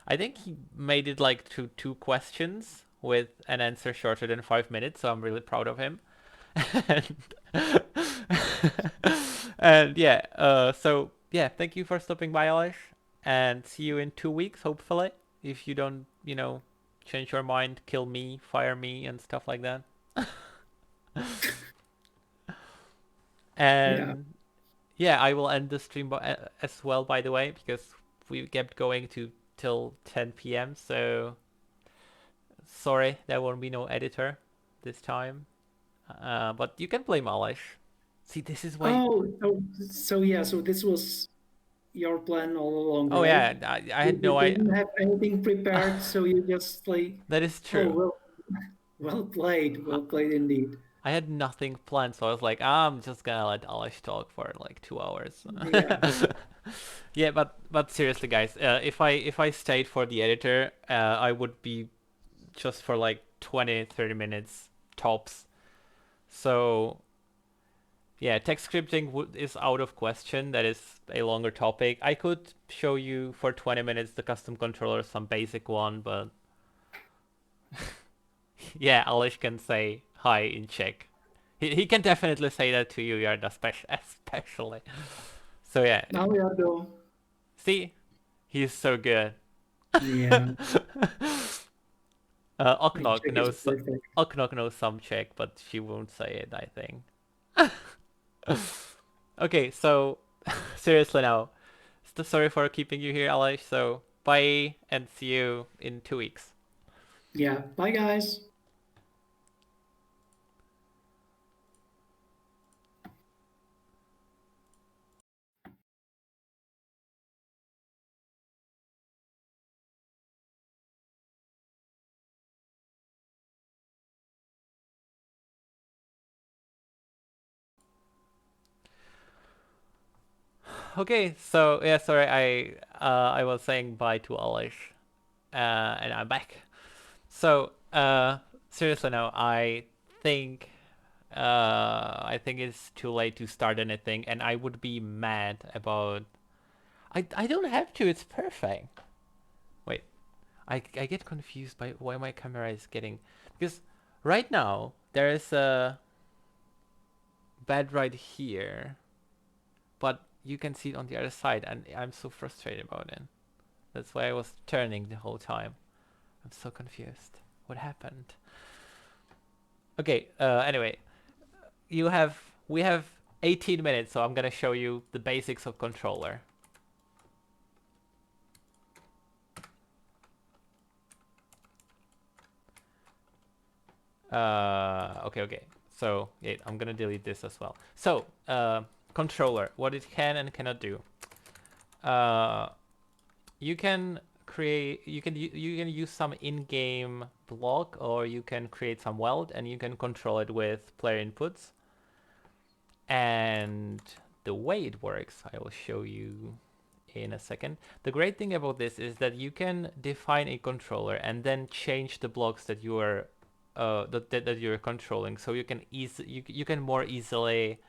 I think he made it like to two questions with an answer shorter than 5 minutes, so I'm really proud of him. and, and yeah, so yeah, thank you for stopping by, Aleš, and see you in 2 weeks, hopefully. If you don't, change your mind, kill me, fire me, and stuff like that. yeah, And yeah, I will end the stream as well, by the way, because we kept going to till 10 p.m. So sorry, there won't be no editor this time. But you can blame Aleš. See, this is why. so yeah, so this was your plan all along, Oh right? yeah, I You, had you no idea. didn't have anything prepared, so you just like, That is oh true. well played indeed. I had nothing planned, so I was like, I'm just gonna let Aleš talk for like 2 hours. Yeah, Yeah, but seriously, guys, if I stayed for the editor, I would be just for like 20-30 minutes tops. So yeah, text scripting is out of question. That is a longer topic. I could show you for 20 minutes the custom controller, some basic one, but yeah, Aleš can say hi in Czech. He can definitely say that to you, Yarda, especially. So yeah, now we are though. see, he's so good. Yeah, my Oknok check is knows perfect. Oknok knows some Czech, but she won't say it, I think. Okay, so seriously now, sorry for keeping you here, Aleš. So bye and see you in 2 weeks. Yeah, bye guys. Okay, so yeah, sorry, I was saying bye to Aleš, and I'm back. So seriously now, I think it's too late to start anything, and I would be mad about. I don't have to. It's perfect. Wait, I get confused by why my camera is getting, because right now there is a bed right here, but you can see it on the other side, and I'm so frustrated about it. That's why I was turning the whole time. I'm so confused. What happened? Okay. Anyway, we have 18 minutes, so I'm gonna show you the basics of controller. Okay. So yeah, I'm gonna delete this as well. So controller, what it can and cannot do. Uh, you can create you can use some in-game block, or you can create some weld and you can control it with player inputs. And the way it works, I will show you in a second. The great thing about this is that you can define a controller and then change the blocks that you are that you're controlling. So you can you can more easily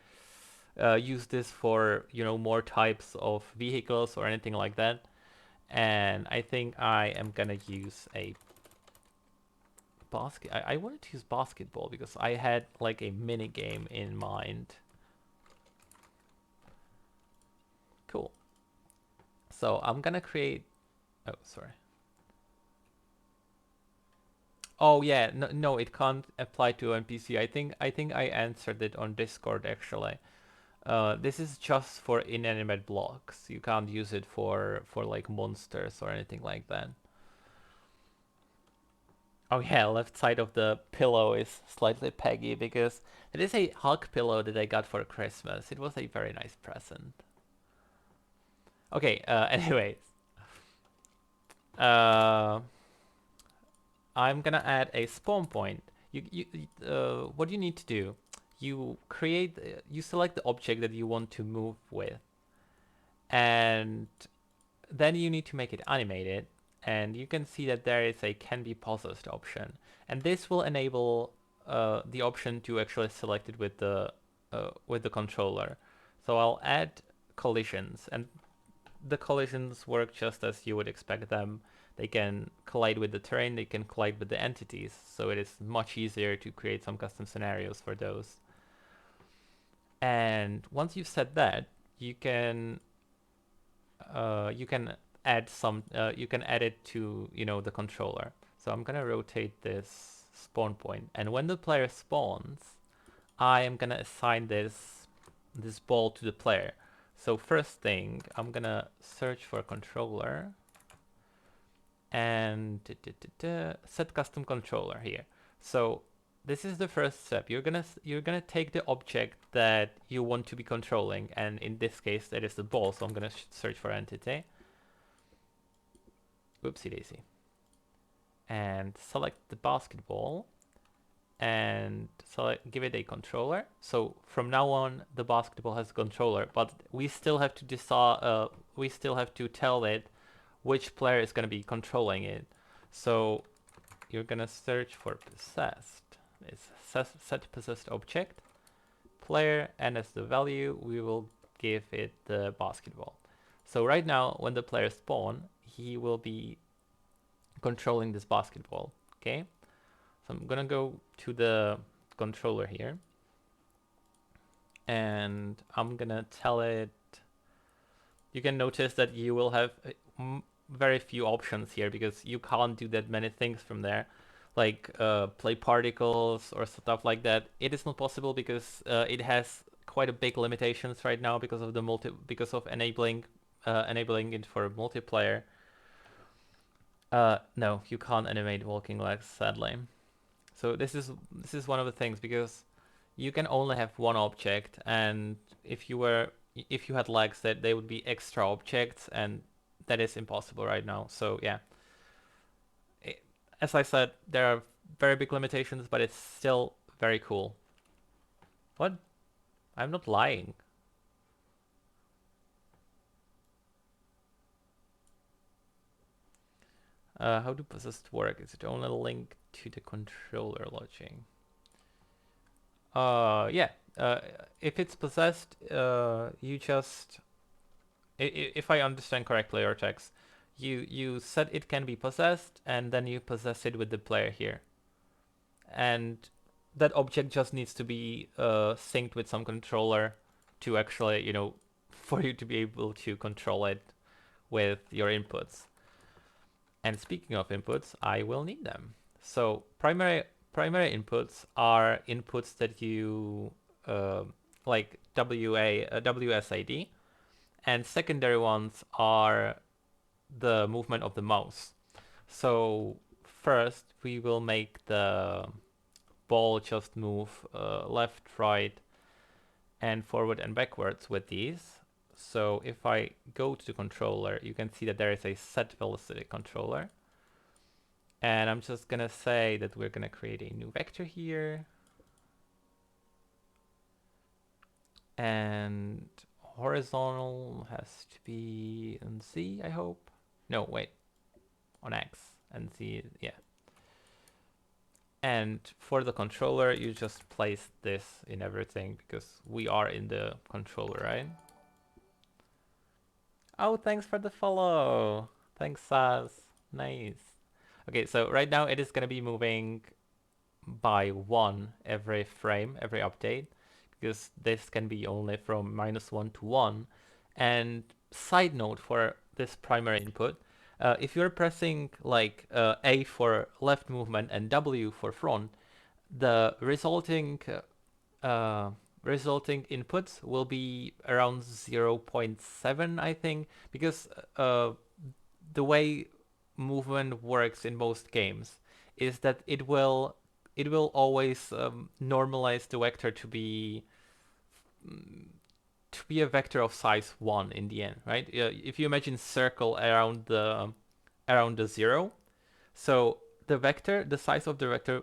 use this for more types of vehicles or anything like that. And I think I am gonna use a basket. I wanted to use basketball because I had like a mini game in mind. Cool. So I'm gonna create. Oh, sorry. Oh yeah, no, no, it can't apply to NPC. I think I answered it on Discord actually. This is just for inanimate blocks. You can't use it for like monsters or anything like that. Oh yeah, left side of the pillow is slightly peggy because it is a hug pillow that I got for Christmas. It was a very nice present. Okay, anyways. Uh, I'm gonna add a spawn point. What you need to do, you select the object that you want to move with, and then you need to make it animated. And you can see that there is a can be possessed option, and this will enable the option to actually select it with the controller. So I'll add collisions, and the collisions work just as you would expect them. They can collide with the terrain, they can collide with the entities, so it is much easier to create some custom scenarios for those. And once you've set that, you can add you can add it to the controller. So I'm gonna rotate this spawn point, and when the player spawns, I am gonna assign this ball to the player. So first thing, I'm gonna search for a controller and set custom controller here. So this is the first step. You're gonna take the object that you want to be controlling, and in this case that is the ball. So I'm gonna search for entity. Oopsie daisy. And select the basketball and give it a controller. So from now on, the basketball has a controller, but we still have to decide. We still have to tell it which player is going to be controlling it. So you're going to search for possessed. It's set possessed object player, and as the value, we will give it the basketball. So right now, when the player spawn, he will be controlling this basketball. Okay. So I'm gonna go to the controller here, and I'm gonna tell it. You can notice that you will have very few options here because you can't do that many things from there, like play particles or stuff like that. It is not possible because it has quite a big limitations right now because of enabling it for multiplayer. No, you can't animate walking legs, sadly. So this is one of the things, because you can only have one object, and if you had legs, that they would be extra objects, and that is impossible right now. So yeah, as I said, there are very big limitations, but it's still very cool. What? I'm not lying. How do possessed work? Is it only linked to the controller launching? Yeah. If it's possessed, you just, if I understand correctly your text, you said it can be possessed, and then you possess it with the player here, and that object just needs to be synced with some controller to actually, for you to be able to control it with your inputs. And speaking of inputs, I will need them. So primary inputs are inputs that you like WSID, and secondary ones are the movement of the mouse. So first we will make the ball just move left, right, and forward and backwards with these. So if I go to the controller, you can see that there is a set velocity controller. And I'm just gonna say that we're gonna create a new vector here. And horizontal has to be on Z, I hope. No, wait, on X and Z, yeah. And for the controller, you just place this in everything because we are in the controller, right? Oh, thanks for the follow. Thanks, Saz. Nice. Okay, so right now it is gonna be moving by 1 every frame, every update, because this can be only from -1 to 1. And side note for this primary input, if you're pressing like A for left movement and W for front, the resulting inputs will be around 0.7, I think, because the way movement works in most games is that it will always normalize the vector to be a vector of size 1 in the end, right? If you imagine circle around the 0, so the size of the vector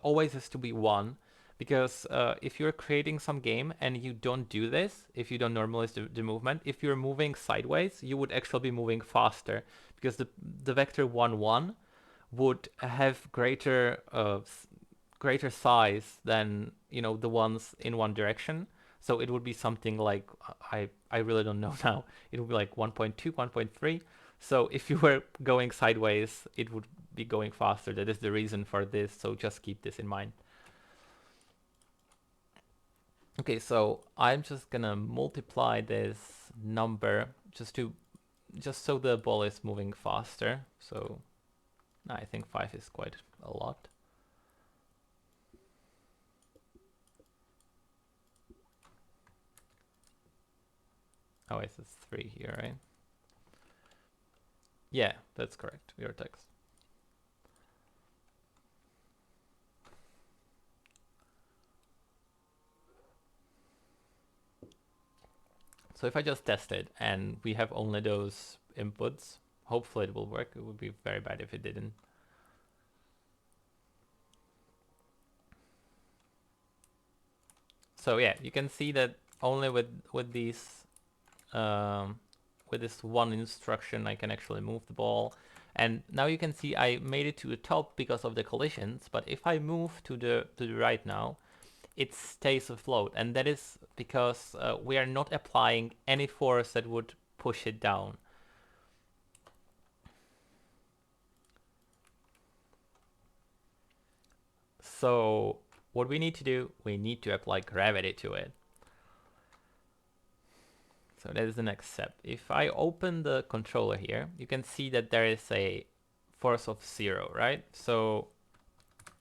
always has to be 1, because if you're creating some game and you don't do this, if you don't normalize the movement, if you're moving sideways, you would actually be moving faster, because the vector 1 1 would have greater size than the ones in one direction. So it would be something like, I really don't know now. It would be like 1.2, 1.3. So if you were going sideways, it would be going faster. That is the reason for this. So just keep this in mind. Okay, so I'm just gonna multiply this number just so the ball is moving faster. So I think 5 is quite a lot. Oh, it's 3 here, right? Yeah, that's correct. Your text. So if I just test it and we have only those inputs, hopefully it will work. It would be very bad if it didn't. So yeah, you can see that only with these with this one instruction I can actually move the ball. And now you can see I made it to the top because of the collisions, but if I move to the right now, it stays afloat, and that is because we are not applying any force that would push it down. So what we need to do, we need to apply gravity to it. So that is the next step. If I open the controller here, you can see that there is a force of 0, right? So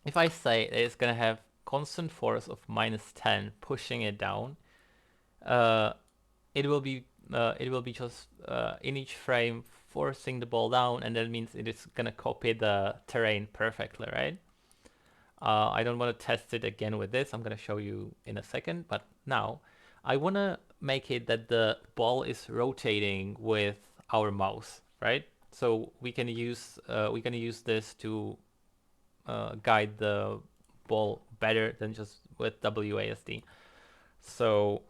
if I say that it's gonna have constant force of -10 pushing it down, it will be just in each frame forcing the ball down, and that means it is gonna copy the terrain perfectly, right? I don't want to test it again with this. I'm going to show you in a second. But now I want to make it that the ball is rotating with our mouse, right? So we can use this to guide the ball better than just with WASD. So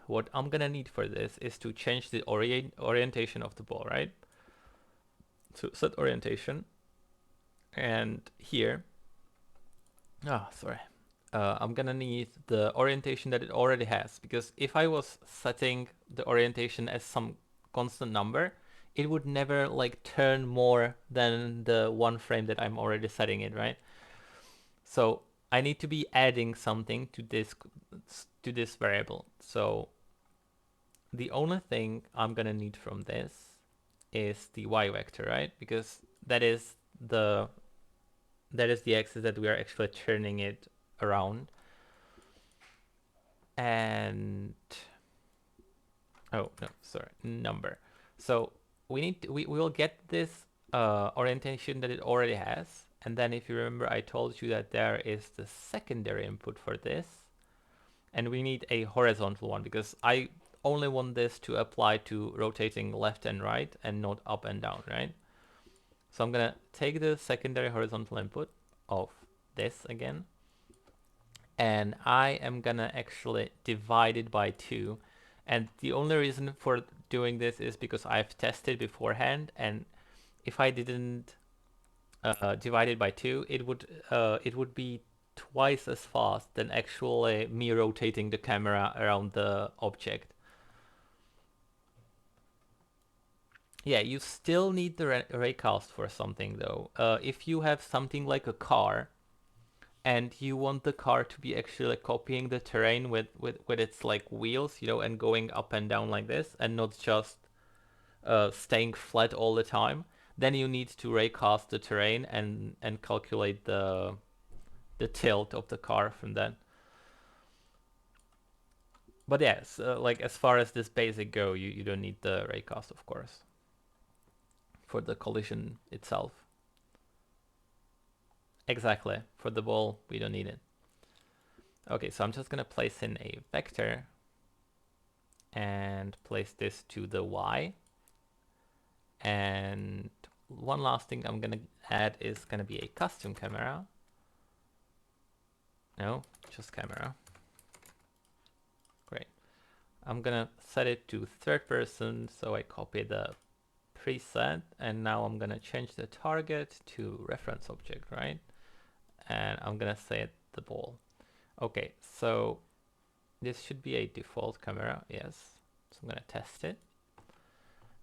what I'm going to need for this is to change the orientation of the ball, right? So set orientation. And here, sorry. I'm gonna need the orientation that it already has, because if I was setting the orientation as some constant number, it would never like turn more than the one frame that I'm already setting it, right? So I need to be adding something to this variable. So the only thing I'm gonna need from this is the y vector, right? Because that is the axis that we are actually turning it around. And oh no, sorry, number. So we will get this orientation that it already has, and then if you remember, I told you that there is the secondary input for this, and we need a horizontal one, because I only want this to apply to rotating left and right and not up and down, right? So I'm gonna take the secondary horizontal input of this again, and I am gonna actually divide it by 2. And the only reason for doing this is because I've tested beforehand, and if I didn't divide it by 2, it would be twice as fast than actually me rotating the camera around the object. Yeah, you still need the raycast for something though. If you have something like a car, and you want the car to be actually copying the terrain with its like wheels, you know, and going up and down like this, and not just staying flat all the time, then you need to raycast the terrain and calculate the tilt of the car from that. But yes, like as far as this basic go, you don't need the raycast, of course, for the collision itself. Exactly, for the ball, we don't need it. Okay, so I'm just gonna place in a vector and place this to the y. And one last thing I'm gonna add is gonna be a custom camera. No, just camera. Great. I'm gonna set it to third person, so I copy the preset, and now I'm gonna change the target to reference object, right? And I'm gonna set the ball. Okay, so this should be a default camera, yes. So I'm gonna test it.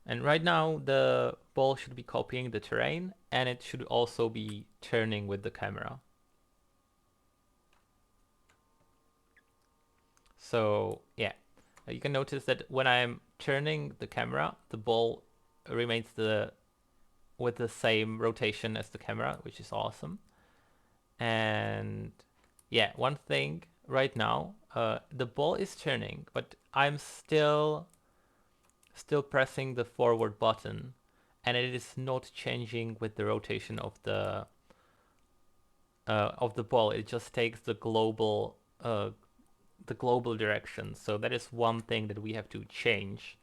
And right now the ball should be copying the terrain, and it should also be turning with the camera. So yeah, you can notice that when I'm turning the camera, the ball remains with the same rotation as the camera, which is awesome. And yeah, one thing right now, the ball is turning, but I'm still pressing the forward button, and it is not changing with the rotation of the ball. It just takes the global direction. So that is one thing that we have to change.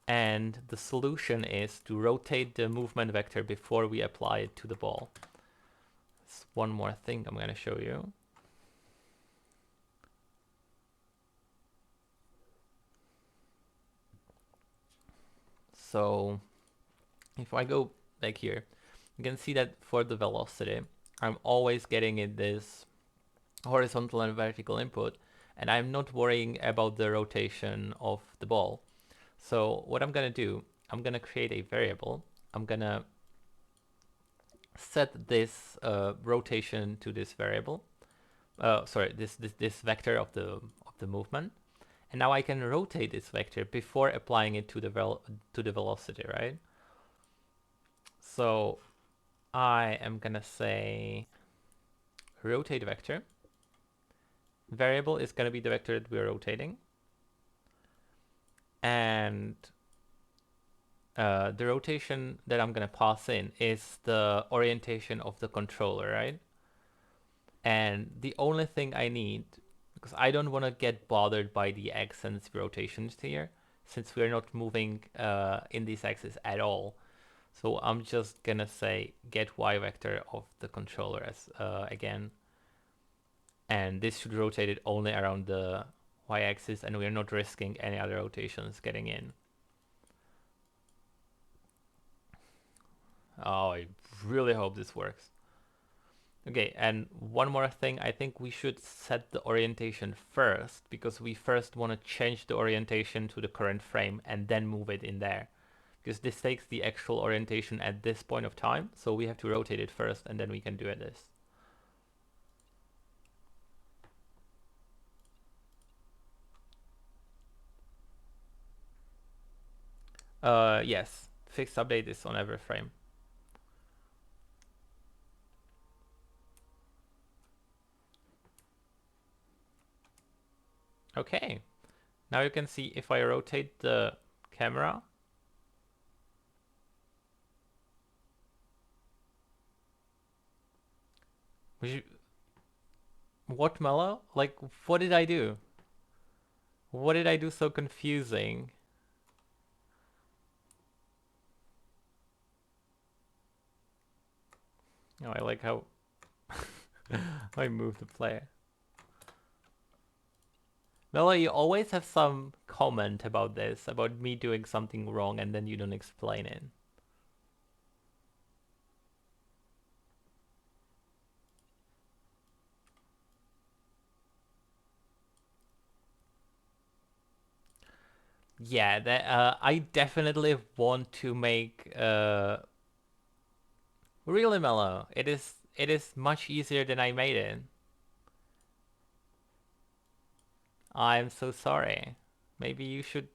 And the solution is to rotate the movement vector before we apply it to the ball. That's one more thing I'm going to show you. So if I go back here, you can see that for the velocity, I'm always getting in this horizontal and vertical input, and I'm not worrying about the rotation of the ball. So what I'm gonna do, I'm gonna create a variable. I'm gonna set this rotation to this variable. Sorry, this vector of the movement, and now I can rotate this vector before applying it to the velocity, right? So I am gonna say rotate vector. Variable is gonna be the vector that we're rotating, and the rotation that I'm gonna pass in is the orientation of the controller, right? And the only thing I need, because I don't want to get bothered by the X and rotations here, since we're not moving in this axis at all. So I'm just gonna say get Y vector of the controller as again, and this should rotate it only around the Y axis, and we're not risking any other rotations getting in. Oh, I really hope this works. Okay, and one more thing, I think we should set the orientation first, because we first want to change the orientation to the current frame and then move it in there. Because this takes the actual orientation at this point of time, so we have to rotate it first and then we can do this. Yes, fixed update is on every frame. Okay, now you can see if I rotate the camera, what, Mellow? Like, what did I do? What did I do so confusing? Oh, I like how I move the player. Mela, you always have some comment about this, about me doing something wrong, and then you don't explain it. Yeah, that I definitely want to make really mellow. It is much easier than I made it. I'm so sorry. Maybe you should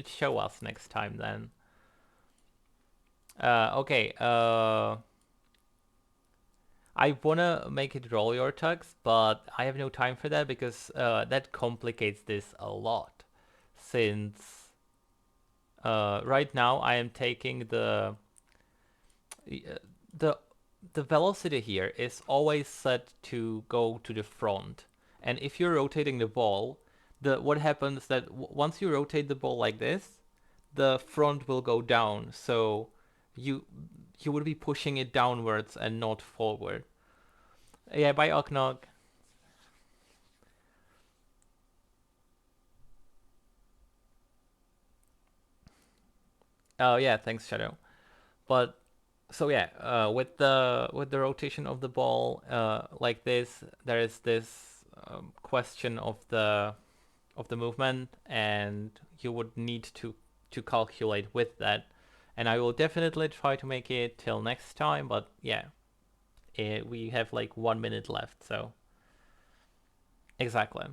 show us next time then. Okay. I wanna make it roll your tugs, but I have no time for that because that complicates this a lot. Since right now I am taking the the velocity here is always set to go to the front, and if you're rotating the ball, the what happens that once you rotate the ball like this, the front will go down. So you you would be pushing it downwards and not forward. Yeah, bye Oknog. Oh yeah, thanks Shadow. But so yeah, with the rotation of the ball like this, there is this question of the movement, and you would need to calculate with that. And I will definitely try to make it till next time. But yeah, we have like 1 minute left, so exactly.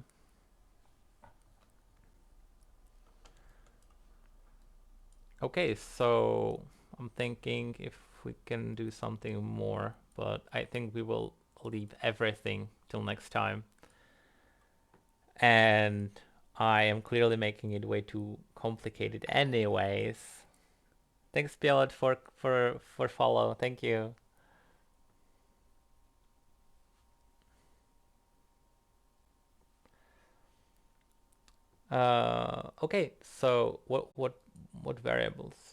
Okay, so I'm thinking if we can do something more, but I think we will leave everything till next time. And I am clearly making it way too complicated anyways. Thanks, Bielet, for follow. Thank you. Okay, so what variables?